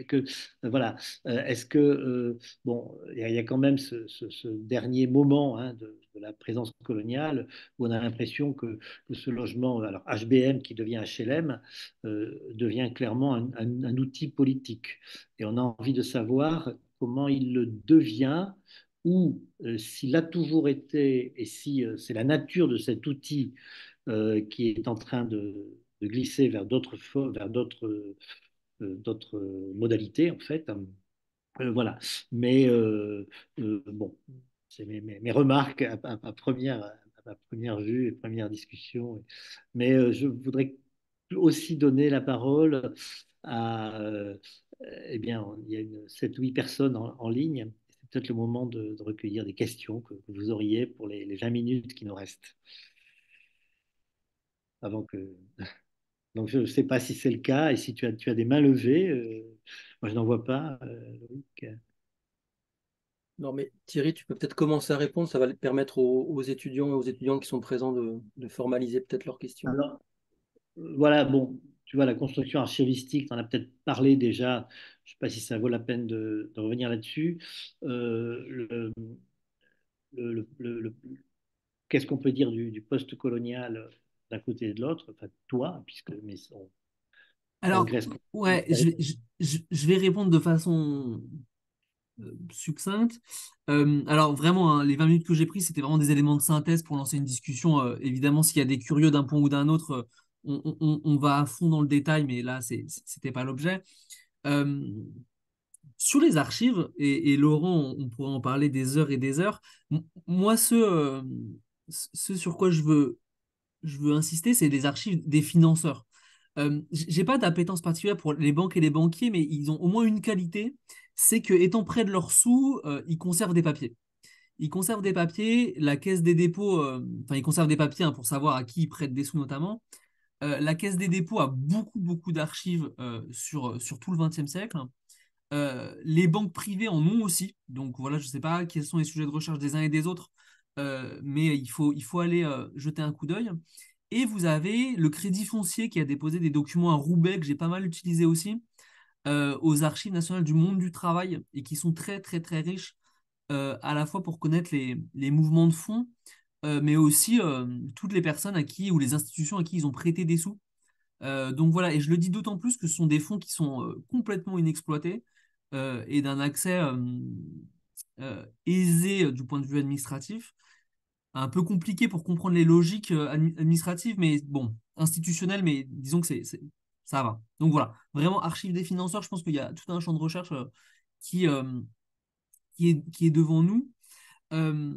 Speaker 3: que voilà. Est-ce que bon, il y a quand même ce dernier moment de la présence coloniale où on a l'impression que ce logement, alors HBM qui devient HLM, devient clairement un outil politique. Et on a envie de savoir comment il le devient ou s'il a toujours été et si c'est la nature de cet outil qui est en train de glisser vers d'autres modalités en fait. Voilà. Mais bon, c'est mes remarques à ma première vue et première discussion. Mais je voudrais aussi donner la parole à, eh bien, il y a 7 ou 8 personnes en ligne. C'est peut-être le moment de recueillir des questions que vous auriez pour les 20 minutes qui nous restent avant que. Donc, je ne sais pas si c'est le cas et si tu as des mains levées. Moi, je n'en vois pas, Loïc.
Speaker 1: Non, mais Thierry, tu peux peut-être commencer à répondre. Ça va permettre aux étudiants et aux étudiantes qui sont présents de formaliser peut-être leurs questions.
Speaker 3: Alors, voilà, bon, tu vois, la construction archivistique, tu en as peut-être parlé déjà. Je ne sais pas si ça vaut la peine de revenir là-dessus. Euh, le- Qu'est-ce qu'on peut dire du post-colonial d'un côté et de l'autre? Enfin, toi, puisque mais on
Speaker 4: Alors,
Speaker 3: regresse.
Speaker 4: ouais, je vais répondre de façon succincte. Alors vraiment, hein, les 20 minutes que j'ai pris, c'était vraiment des éléments de synthèse pour lancer une discussion. Évidemment, s'il y a des curieux d'un point ou d'un autre, on va à fond dans le détail, mais là, c'était pas l'objet. Euh, Sur les archives, et Laurent, on pourrait en parler des heures et des heures, moi, ce sur quoi je veux insister, c'est les archives des financeurs. J'ai pas d'appétence particulière pour les banques et les banquiers, mais ils ont au moins une qualité, c'est que étant près de leurs sous, ils conservent des papiers. Ils conservent des papiers, la caisse des dépôts, enfin ils conservent des papiers pour savoir à qui ils prêtent des sous notamment. La caisse des dépôts a beaucoup d'archives sur tout le XXe siècle. Les banques privées en ont aussi. Donc voilà, je ne sais pas quels sont les sujets de recherche des uns et des autres, mais il faut aller jeter un coup d'œil. Et vous avez le Crédit Foncier qui a déposé des documents à Roubaix que j'ai pas mal utilisé aussi, aux Archives nationales du monde du travail et qui sont très riches, à la fois pour connaître les mouvements de fonds, mais aussi toutes les personnes à qui ou les institutions à qui ils ont prêté des sous. Donc voilà, et je le dis d'autant plus que ce sont des fonds qui sont complètement inexploités et d'un accès aisé du point de vue administratif, un peu compliqué pour comprendre les logiques administratives, mais bon, institutionnelles, mais disons que ça va. Donc voilà, vraiment, archives des financeurs, je pense qu'il y a tout un champ de recherche qui, euh, qui est devant nous. Euh,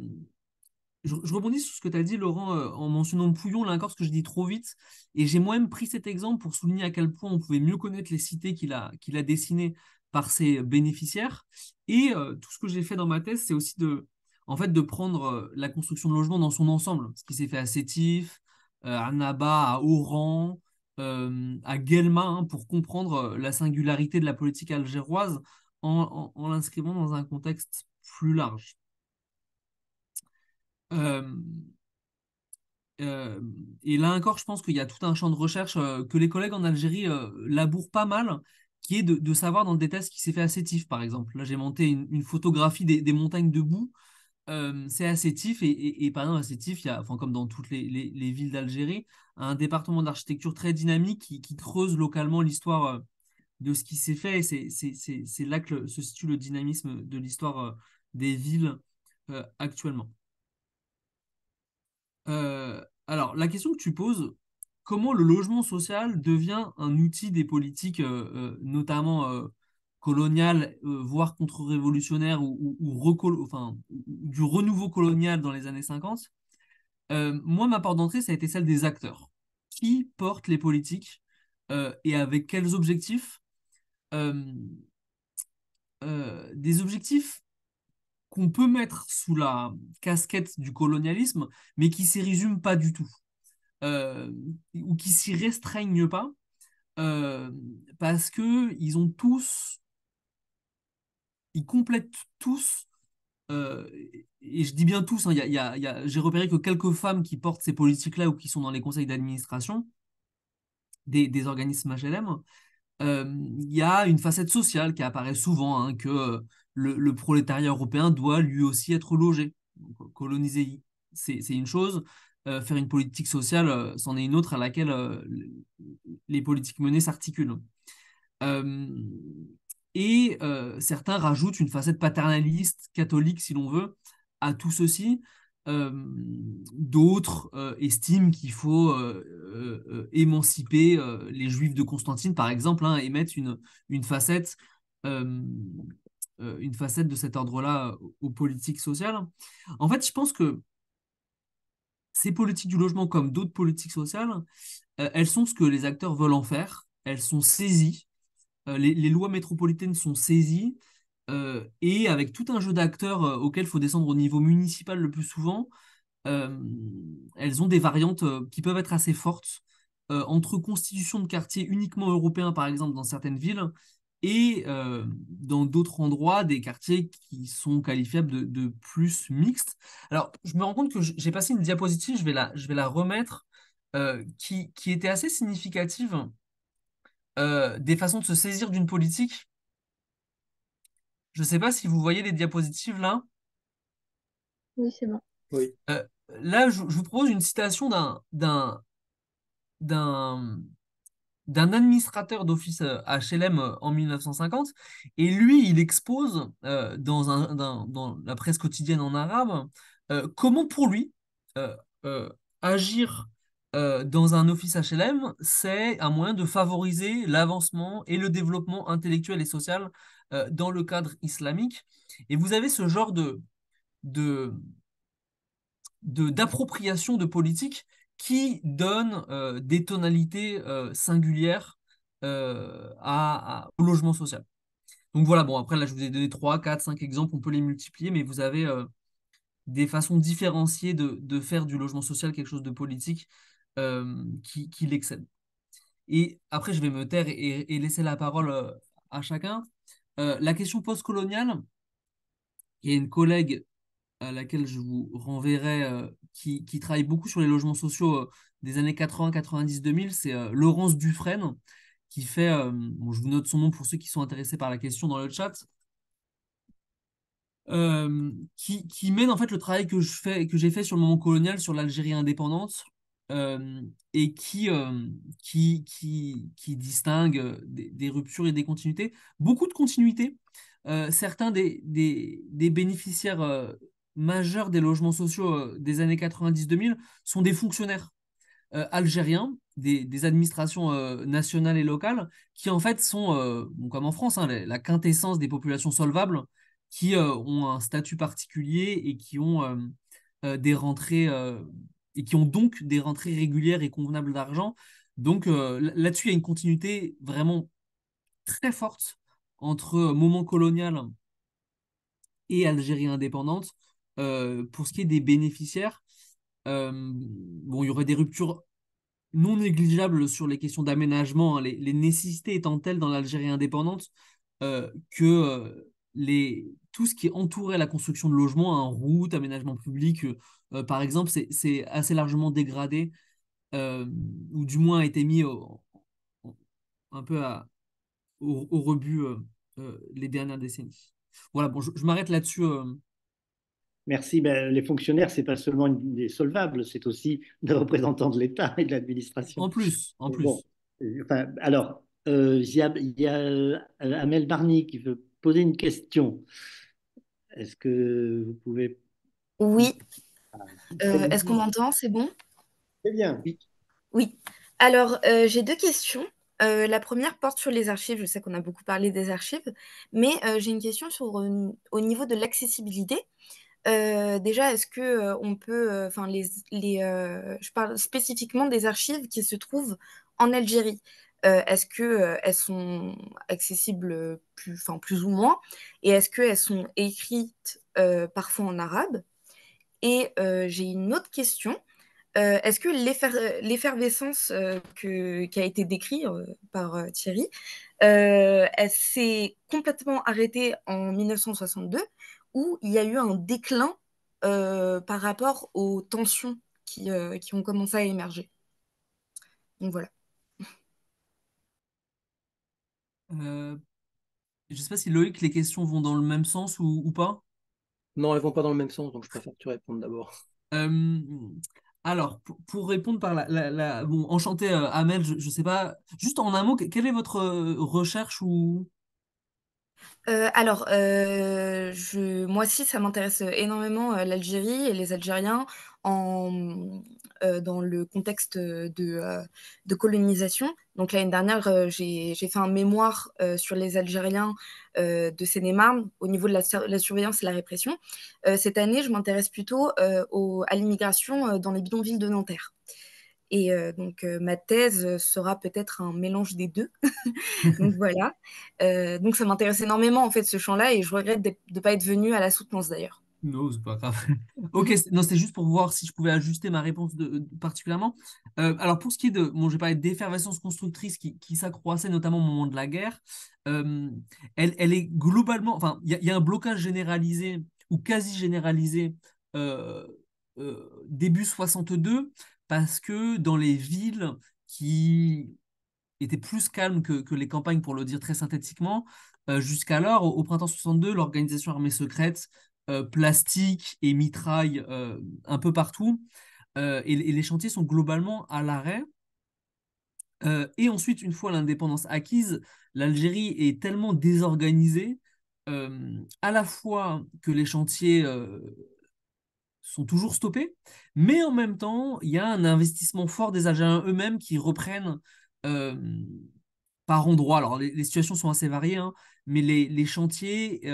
Speaker 4: je rebondis sur ce que tu as dit, Laurent, en mentionnant Pouillon, là encore, ce que je dis trop vite. Et j'ai moi-même pris cet exemple pour souligner à quel point on pouvait mieux connaître les cités qu'il a dessinées par ses bénéficiaires. Et tout ce que j'ai fait dans ma thèse, c'est aussi en fait, de prendre la construction de logements dans son ensemble. Ce qui s'est fait à Sétif, à Naba, à Oran, à Guelma, hein, pour comprendre la singularité de la politique algéroise en l'inscrivant dans un contexte plus large. Euh, Euh, et là encore, je pense qu'il y a tout un champ de recherche que les collègues en Algérie labourent pas mal, qui est de savoir dans le détail ce qui s'est fait à Sétif, par exemple. Là, j'ai monté une photographie des montagnes de boue. C'est à Sétif, et par exemple, à Sétif, il y a, enfin, comme dans toutes les villes d'Algérie, un département d'architecture très dynamique qui creuse localement l'histoire de ce qui s'est fait. Et c'est là que se situe le dynamisme de l'histoire des villes actuellement. Alors, la question que tu poses, comment le logement social devient un outil des politiques, notamment coloniales, voire contre-révolutionnaires enfin, du renouveau colonial dans les années 50. Moi, ma porte d'entrée, ça a été celle des acteurs. Qui portent les politiques et avec quels objectifs? Euh, des objectifs qu'on peut mettre sous la casquette du colonialisme, mais qui s'y résument pas du tout, euh, ou qui s'y restreignent pas, euh, parce que ils complètent tous, et je dis bien tous, hein, j'ai repéré que quelques femmes qui portent ces politiques-là ou qui sont dans les conseils d'administration des organismes HLM. Il y a une facette sociale qui apparaît souvent, hein, que le prolétariat européen doit lui aussi être logé. Donc, coloniser, c'est une chose, faire une politique sociale, c'en est une autre à laquelle les politiques menées s'articulent. Euh, Certains rajoutent une facette paternaliste, catholique si l'on veut, à tout ceci. Euh, D'autres estiment qu'il faut émanciper les Juifs de Constantine, par exemple, hein, et mettre une facette, euh, une facette de cet ordre-là aux politiques sociales. En fait, je pense que ces politiques du logement, comme d'autres politiques sociales, elles sont ce que les acteurs veulent en faire. Elles sont saisies, les lois métropolitaines sont saisies, et avec tout un jeu d'acteurs auquel il faut descendre au niveau municipal le plus souvent, euh, elles ont des variantes qui peuvent être assez fortes, entre constitution de quartiers uniquement européens, par exemple, dans certaines villes, et dans d'autres endroits, des quartiers qui sont qualifiables de plus mixtes. Alors, je me rends compte que j'ai passé une diapositive, je vais la remettre, qui était assez significative des façons de se saisir d'une politique. Je ne sais pas si vous voyez les diapositives là.
Speaker 5: Oui, c'est bon.
Speaker 1: Oui.
Speaker 4: Là, je vous propose une citation d'un d'un administrateur d'office HLM en 1950. Et lui, il expose dans la presse quotidienne en arabe comment pour lui euh, agir dans un office HLM, c'est un moyen de favoriser l'avancement et le développement intellectuel et social dans le cadre islamique. Et vous avez ce genre de, d'appropriation de politique qui donne des tonalités singulières au logement social. Donc voilà, bon, après là, je vous ai donné 3 4 5 exemples, on peut les multiplier, mais vous avez des façons différenciées de faire du logement social quelque chose de politique qui l'excède. Et après, je vais me taire et laisser la parole à chacun. La question postcoloniale, il y a une collègue à laquelle je vous renverrai, qui travaille beaucoup sur les logements sociaux des années 80, 90, 2000, c'est Laurence Dufresne, qui fait, bon, je vous note son nom pour ceux qui sont intéressés par la question dans le chat, qui mène en fait le travail que j'ai fait sur le moment colonial, sur l'Algérie indépendante, et qui distingue des ruptures et des continuités. Beaucoup de continuités. Certains des bénéficiaires majeurs des logements sociaux des années 90-2000 sont des fonctionnaires algériens, des administrations nationales et locales, qui en fait sont, bon, comme en France, hein, la quintessence des populations solvables, qui ont un statut particulier et qui ont des rentrées, et qui ont donc des rentrées régulières et convenables d'argent. Donc là-dessus, il y a une continuité vraiment très forte entre moment colonial et Algérie indépendante. Pour ce qui est des bénéficiaires, bon, il y aurait des ruptures non négligeable sur les questions d'aménagement, hein, les nécessités étant telles dans l'Algérie indépendante que tout ce qui entourait la construction de logements, hein, routes, aménagement public, par exemple, c'est assez largement dégradé, ou du moins a été mis un peu au rebut les dernières décennies. Voilà, bon, je m'arrête là-dessus.
Speaker 3: Merci. Ben, les fonctionnaires, c'est pas seulement des solvables, c'est aussi des représentants de l'État et de l'administration.
Speaker 4: En
Speaker 3: Bon,
Speaker 4: plus.
Speaker 3: enfin, alors, il y a Amel Barny qui veut poser une question. Est-ce que vous pouvez...
Speaker 5: Oui,
Speaker 3: Très
Speaker 5: est-ce qu'on
Speaker 3: bien.
Speaker 5: m'entend? C'est bon?
Speaker 3: Très bien.
Speaker 5: Oui.
Speaker 6: Alors, j'ai deux questions. La première porte sur les archives. Je sais qu'on a beaucoup parlé des archives, mais j'ai une question sur, au niveau de l'accessibilité. Déjà, est-ce que on peut, enfin je parle spécifiquement des archives qui se trouvent en Algérie. Est-ce que elles sont accessibles plus ou moins, et est-ce qu'elles sont écrites parfois en arabe? Et j'ai une autre question. Est-ce que l'effervescence qui a été décrite par Thierry, elle s'est complètement arrêtée en 1962, ou il y a eu un déclin par rapport aux tensions qui ont commencé à émerger? Donc voilà.
Speaker 4: Euh, je ne sais pas si Loïc, les questions vont dans le même sens ou pas.
Speaker 1: Non, elles vont pas dans le même sens, donc je préfère que tu répondes d'abord.
Speaker 4: Euh, alors, pour répondre par bon, enchanté Amel, je ne sais pas, juste en un mot, quelle est votre recherche ou...
Speaker 6: Moi aussi, ça m'intéresse énormément, l'Algérie et les Algériens dans le contexte de colonisation. Donc l'année dernière, j'ai fait un mémoire sur les Algériens de Seine-et-Marne au niveau de la surveillance et la répression. Cette année, je m'intéresse plutôt à l'immigration dans les bidonvilles de Nanterre. Et donc, ma thèse sera peut-être un mélange des deux. Donc voilà. Donc ça m'intéresse énormément en fait ce champ-là, et je regrette de ne pas être venue à la soutenance d'ailleurs.
Speaker 4: Non, c'est pas grave. Ok, non, c'est juste pour voir si je pouvais ajuster ma réponse particulièrement. Alors, pour ce qui est de, bon, j'ai parlé d'effervescence constructrice qui s'accroissait notamment au moment de la guerre. Euh, elle est globalement, enfin, il y a un blocage généralisé ou quasi généralisé euh, début 62, parce que dans les villes qui étaient plus calmes que les campagnes, pour le dire très synthétiquement, jusqu'alors, au printemps 62, l'organisation armée secrète plastique et mitraille un peu partout. Et les chantiers sont globalement à l'arrêt. Et ensuite, une fois l'indépendance acquise, l'Algérie est tellement désorganisée, à la fois que les chantiers sont toujours stoppés, mais en même temps, il y a un investissement fort des Algériens eux-mêmes qui reprennent euh, par endroits. Alors, les situations sont assez variées, hein, mais les chantiers,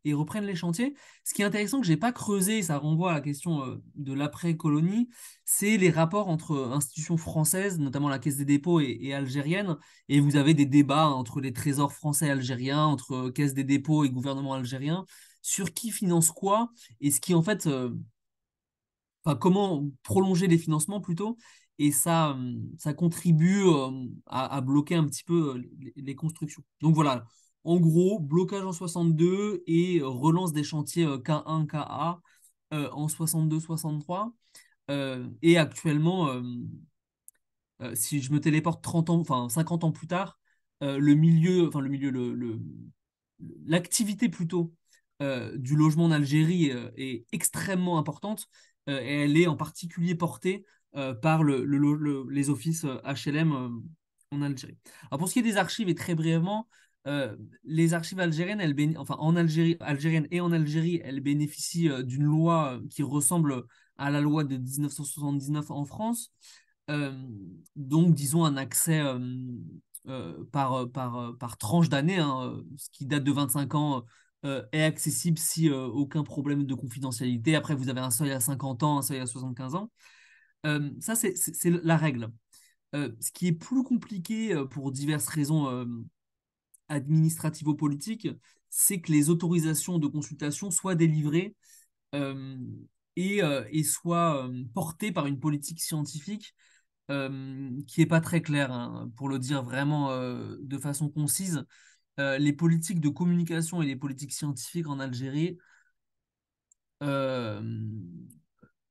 Speaker 4: ils reprennent les chantiers. Ce qui est intéressant, que je n'ai pas creusé, ça renvoie à la question de l'après-colonie, c'est les rapports entre institutions françaises, notamment la Caisse des dépôts et algérienne, et vous avez des débats entre les trésors français et algériens, entre Caisse des dépôts et gouvernement algérien, sur qui finance quoi, et ce qui en fait enfin, comment prolonger les financements plutôt, et ça contribue à bloquer un petit peu les constructions. Donc voilà, en gros, blocage en 62 et relance des chantiers K1, KA en 62-63. Et actuellement, si je me téléporte 30 ans, enfin 50 ans plus tard, l'activité plutôt du logement en Algérie est extrêmement importante, et elle est en particulier portée par les offices HLM en Algérie. Alors pour ce qui est des archives, et très brièvement, les archives algériennes, enfin en Algérie, algérienne et en Algérie, elles bénéficient d'une loi qui ressemble à la loi de 1979 en France. Euh, donc, disons un accès par tranche d'année, hein, ce qui date de 25 ans, est accessible si aucun problème de confidentialité. Après, vous avez un seuil à 50 ans, un seuil à 75 ans. Ça, c'est la règle. Ce qui est plus compliqué pour diverses raisons administrativo-politiques, c'est que les autorisations de consultation soient délivrées euh, et soient portées par une politique scientifique qui est pas très clair, hein, pour le dire vraiment de façon concise. Les politiques de communication et les politiques scientifiques en Algérie, euh,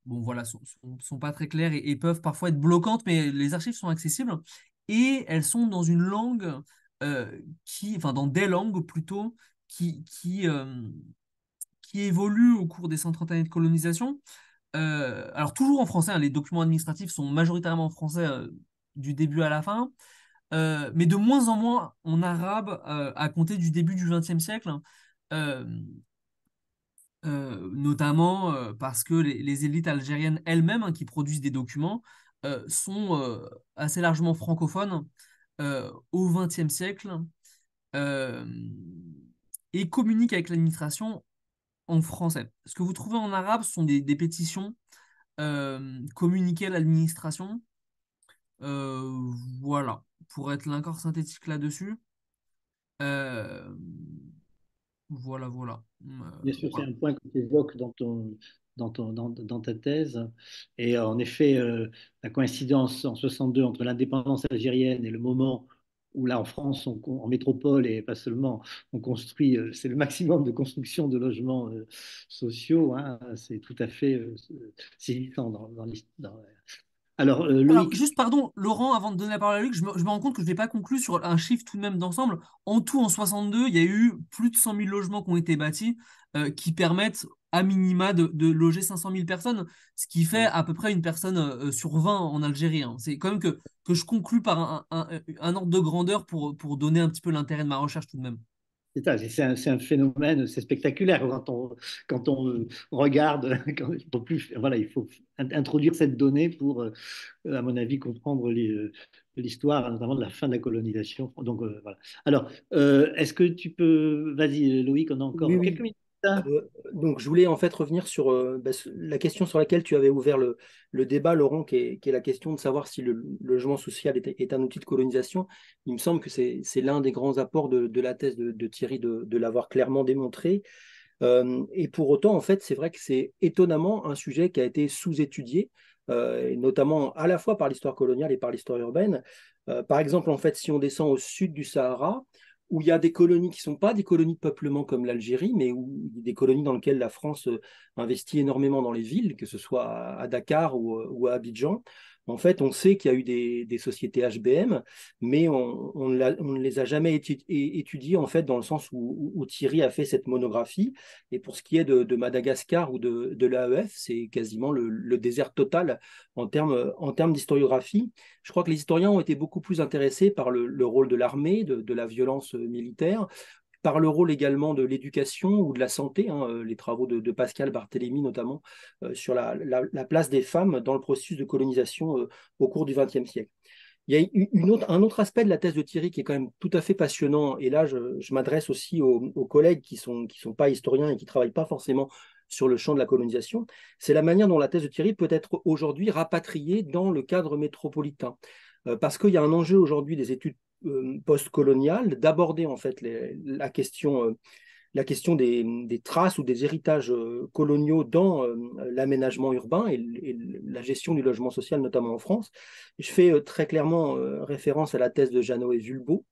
Speaker 4: bon voilà, sont pas très claires et peuvent parfois être bloquantes, mais les archives sont accessibles et elles sont dans une langue enfin dans des langues plutôt qui évoluent au cours des 130 années de colonisation. Alors toujours en français, hein, les documents administratifs sont majoritairement en français du début à la fin, mais de moins en moins en arabe à compter du début du XXe siècle, euh, notamment parce que les élites algériennes elles-mêmes, hein, qui produisent des documents, sont assez largement francophones au XXe siècle euh, et communiquent avec l'administration en français. Ce que vous trouvez en arabe sont des pétitions communiquées à l'administration. Euh, voilà, pour être là encore synthétique là-dessus. Euh, voilà.
Speaker 3: Bien sûr, c'est
Speaker 4: Voilà.
Speaker 3: un point que tu évoques dans ta thèse. Et en effet, la coïncidence en 62 entre l'indépendance algérienne et le moment où là, en France, en métropole et pas seulement, on construit, c'est le maximum de construction de logements sociaux. Hein, c'est tout à fait saisissant dans l'histoire. Alors,
Speaker 4: Alors,
Speaker 3: Loïc,
Speaker 4: juste, pardon, Laurent, avant de donner la parole à Luc, je me rends compte que je n'ai pas conclu sur un chiffre tout de même d'ensemble. En tout, en 62, il y a eu plus de 100 000 logements qui ont été bâtis qui permettent à minima de loger 500 000 personnes, ce qui fait à peu près une personne sur 20 en Algérie. Hein. C'est quand même que je conclue par un ordre de grandeur pour donner un petit peu l'intérêt de ma recherche tout de même.
Speaker 3: c'est ça, c'est un phénomène, c'est spectaculaire quand on regarde. Voilà, il faut introduire cette donnée pour, à mon avis, comprendre l'histoire, notamment de la fin de la colonisation. Donc, voilà. Alors, est-ce que tu peux, vas-y, Loïc, on a
Speaker 1: Oui,
Speaker 3: encore quelques
Speaker 1: oui.
Speaker 3: minutes, hein.
Speaker 1: Donc, je voulais en fait revenir sur la question sur laquelle tu avais ouvert le débat, Laurent, qui est la question de savoir si le logement social est un outil de colonisation. Il me semble que c'est l'un des grands apports de la thèse de Thierry de l'avoir clairement démontré. Et pour autant, en fait, c'est vrai que c'est étonnamment un sujet qui a été sous-étudié, et notamment à la fois par l'histoire coloniale et par l'histoire urbaine. Par exemple, en fait, si on descend au sud du Sahara, où il y a des colonies qui ne sont pas des colonies de peuplement comme l'Algérie, mais où des colonies dans lesquelles la France investit énormément dans les villes, que ce soit à Dakar ou à Abidjan. En fait, on sait qu'il y a eu des sociétés HBM, mais on ne les a jamais étudiées en fait dans le sens où Thierry a fait cette monographie. Et pour ce qui est de Madagascar ou de l'AEF, c'est quasiment le désert total en termes d'historiographie. Je crois que les historiens ont été beaucoup plus intéressés par le rôle de l'armée, de la violence militaire, par le rôle également de l'éducation ou de la santé, hein, les travaux de Pascal Barthélémy notamment, sur la place des femmes dans le processus de colonisation au cours du XXe siècle. Il y a un autre aspect de la thèse de Thierry qui est quand même tout à fait passionnant, et là je m'adresse aussi aux collègues qui sont pas historiens et qui ne travaillent pas forcément sur le champ de la colonisation, c'est la manière dont la thèse de Thierry peut être aujourd'hui rapatriée dans le cadre métropolitain. Parce qu'il y a un enjeu aujourd'hui des études post-coloniales d'aborder en fait la question des traces ou des héritages coloniaux dans l'aménagement urbain et la gestion du logement social, notamment en France. Je fais très clairement référence à la thèse de Jeannot et Vulbeau,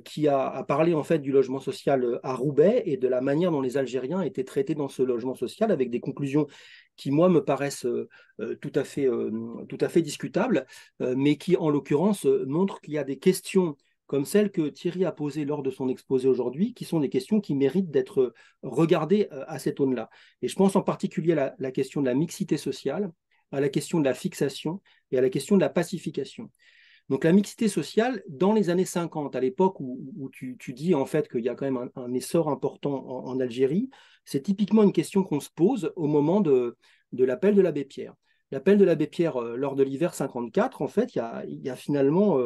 Speaker 1: qui a parlé en fait du logement social à Roubaix et de la manière dont les Algériens étaient traités dans ce logement social, avec des conclusions qui, moi, me paraissent tout à fait discutables, mais qui, en l'occurrence, montrent qu'il y a des questions comme celles que Thierry a posées lors de son exposé aujourd'hui, qui sont des questions qui méritent d'être regardées à cette aune-là. Et je pense en particulier à la question de la mixité sociale, à la question de la fixation et à la question de la pacification. Donc la mixité sociale, dans les années 50, à l'époque où tu dis en fait qu'il y a quand même un essor important en Algérie, c'est typiquement une question qu'on se pose au moment de l'appel de l'abbé Pierre. L'appel de l'abbé Pierre lors de l'hiver 54, en fait, il y a finalement,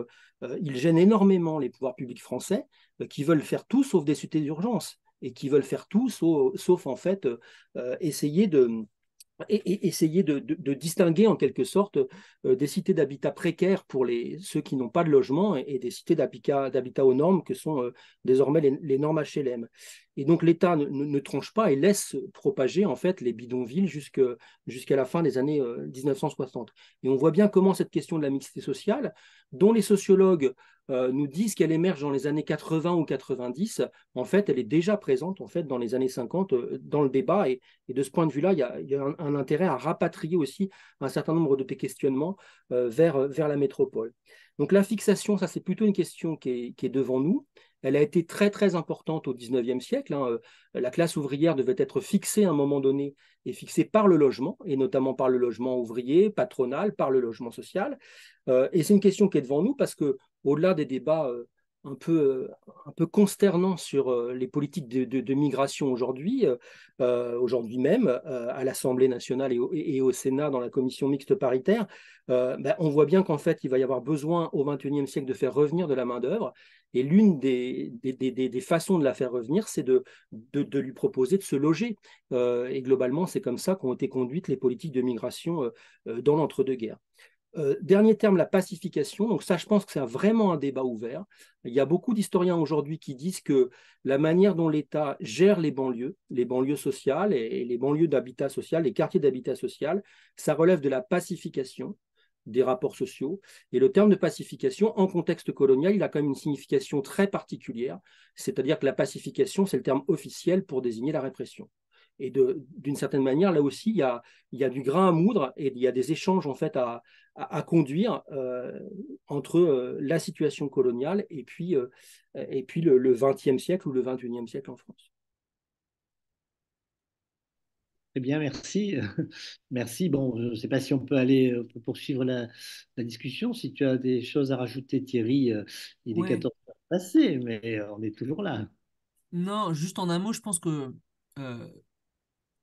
Speaker 1: il gêne énormément les pouvoirs publics français qui veulent faire tout sauf des cités d'urgence et qui veulent faire tout sauf en fait essayer de distinguer en quelque sorte des cités d'habitat précaires pour ceux qui n'ont pas de logement et des cités d'habitat aux normes que sont désormais les normes HLM. Et donc l'État ne tranche pas et laisse propager en fait les bidonvilles jusqu'à la fin des années 1960. Et on voit bien comment cette question de la mixité sociale, dont les sociologues nous disent qu'elle émerge dans les années 80 ou 90, en fait, elle est déjà présente en fait dans les années 50 dans le débat. Et de ce point de vue-là, il y a un intérêt à rapatrier aussi un certain nombre de tes questionnements vers la métropole. Donc la fixation, ça c'est plutôt une question qui est devant nous. Elle a été très très importante au XIXe siècle. Hein. La classe ouvrière devait être fixée à un moment donné et fixée par le logement, et notamment par le logement ouvrier, patronal, par le logement social. Et c'est une question qui est devant nous parce que au-delà des débats un peu consternant sur les politiques de migration aujourd'hui, aujourd'hui même, à l'Assemblée nationale et au Sénat, dans la commission mixte paritaire. On voit bien qu'en fait, il va y avoir besoin au XXIe siècle de faire revenir de la main-d'œuvre. Et l'une des façons de la faire revenir, c'est de lui proposer de se loger. Et globalement, c'est comme ça qu'ont été conduites les politiques de migration dans l'entre-deux-guerres. Dernier terme, la pacification. Donc ça, je pense que c'est vraiment un débat ouvert. Il y a beaucoup d'historiens aujourd'hui qui disent que la manière dont l'État gère les banlieues sociales et les banlieues d'habitat social, les quartiers d'habitat social, ça relève de la pacification des rapports sociaux. Et le terme de pacification, en contexte colonial, il a quand même une signification très particulière. C'est-à-dire que la pacification, c'est le terme officiel pour désigner la répression. Et d'une certaine manière, là aussi, il y a du grain à moudre et il y a des échanges en fait à conduire entre la situation coloniale et puis le XXe siècle ou le XXIe siècle en France.
Speaker 3: Eh bien, merci. Merci. Bon, je ne sais pas si on peut aller poursuivre la discussion. Si tu as des choses à rajouter, Thierry, il est
Speaker 4: Ouais.
Speaker 3: 14 heures passées, mais on est toujours là.
Speaker 4: Non, juste en un mot, je pense que euh,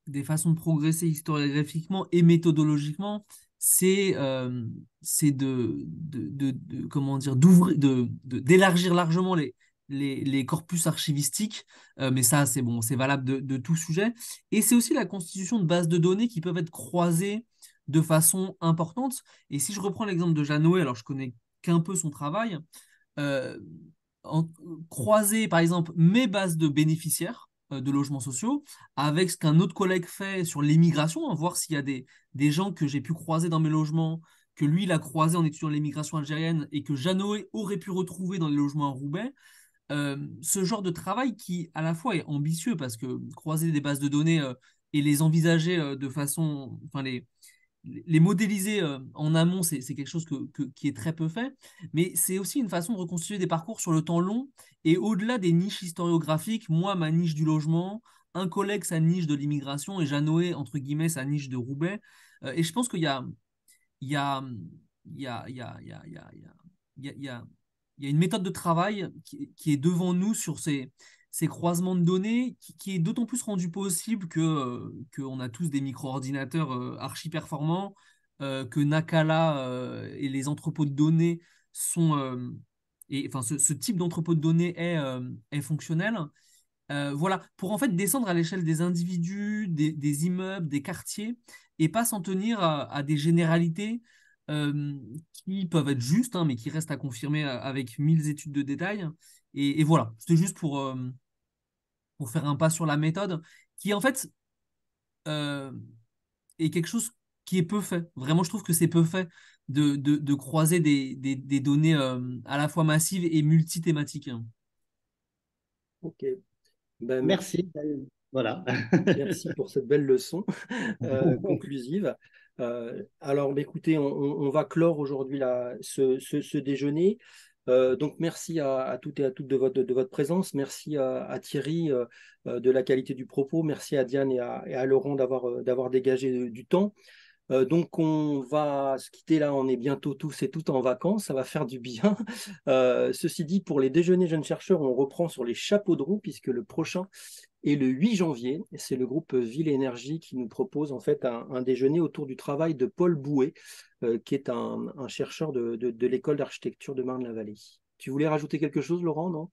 Speaker 4: des façons de progresser historiographiquement et méthodologiquement, c'est comment dire, d'élargir largement les corpus archivistiques, mais ça, c'est bon, c'est valable de tout sujet. Et c'est aussi la constitution de bases de données qui peuvent être croisées de façon importante. Et si je reprends l'exemple de Jeanne Noé, alors je connais qu'un peu son travail, euh, en- croiser par exemple mes bases de bénéficiaires de logements sociaux avec ce qu'un autre collègue fait sur l'immigration, hein, voir s'il y a des gens que j'ai pu croiser dans mes logements, que lui il a croisé en étudiant l'immigration algérienne et que Janoé aurait pu retrouver dans les logements à Roubaix. Ce genre de travail qui à la fois est ambitieux parce que croiser des bases de données et les envisager de façon, enfin les modéliser en amont, c'est quelque chose qui est très peu fait, mais c'est aussi une façon de reconstituer des parcours sur le temps long et au-delà des niches historiographiques, moi, ma niche du logement, un collègue, sa niche de l'immigration et Janoé, entre guillemets, sa niche de Roubaix. Et je pense qu'il y a, il y a, il y a, il y a, il y a, il y a, il y a, il y a, il y a- il y a une méthode de travail qui est devant nous sur ces croisements de données qui est d'autant plus rendu possible qu'on a tous des micro-ordinateurs archi performants, que Nakala et les entrepôts de données sont, et enfin ce type d'entrepôt de données est fonctionnel. Voilà, pour en fait descendre à l'échelle des individus, des immeubles, des quartiers, et pas s'en tenir à des généralités euh, qui peuvent être justes, hein, mais qui restent à confirmer avec 1000 études de détail. Et voilà, c'était juste pour faire un pas sur la méthode, qui en fait euh, est quelque chose qui est peu fait. Vraiment, je trouve que c'est peu fait de croiser des données à la fois massives et multithématiques.
Speaker 1: Ok, merci.
Speaker 3: Merci. Voilà.
Speaker 1: Merci pour cette belle leçon conclusive. Alors, écoutez, on va clore aujourd'hui ce déjeuner. Donc, merci à toutes et à toutes de votre présence. Merci à Thierry de la qualité du propos. Merci à Diane et à Laurent d'avoir dégagé du temps. Donc on va se quitter là, on est bientôt tous et toutes en vacances, ça va faire du bien. Ceci dit, pour les déjeuners jeunes chercheurs, on reprend sur les chapeaux de roue puisque le prochain est le 8 janvier. C'est le groupe Ville et Énergie qui nous propose en fait un déjeuner autour du travail de Paul Bouet, qui est un chercheur de l'école d'architecture de Marne-la-Vallée. Tu voulais rajouter quelque chose, Laurent, non?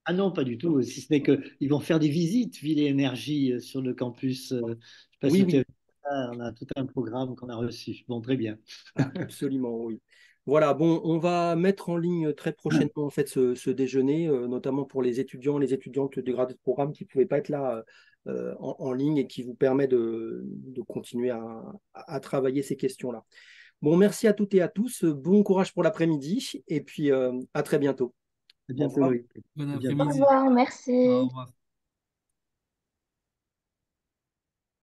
Speaker 3: Ah non, pas du tout. Si ce n'est qu'ils vont faire des visites Ville et Énergie sur le campus. Je ne sais pas
Speaker 1: Oui,
Speaker 3: si tu as
Speaker 1: oui.
Speaker 3: vu ça, on a tout un programme qu'on a reçu. Bon, très bien.
Speaker 1: Absolument, oui. Voilà, bon, on va mettre en ligne très prochainement en fait ce déjeuner, notamment pour les étudiants, les étudiantes du grade de programme qui ne pouvaient pas être là en ligne et qui vous permet de continuer à travailler ces questions-là. Bon, merci à toutes et à tous. Bon courage pour l'après-midi et puis à très bientôt.
Speaker 3: À
Speaker 1: Au
Speaker 3: bientôt.
Speaker 1: revoir.
Speaker 3: Oui.
Speaker 4: Bon
Speaker 3: À
Speaker 5: Au
Speaker 3: bientôt.
Speaker 4: après-midi.
Speaker 5: revoir,
Speaker 4: Au
Speaker 5: merci.
Speaker 4: revoir.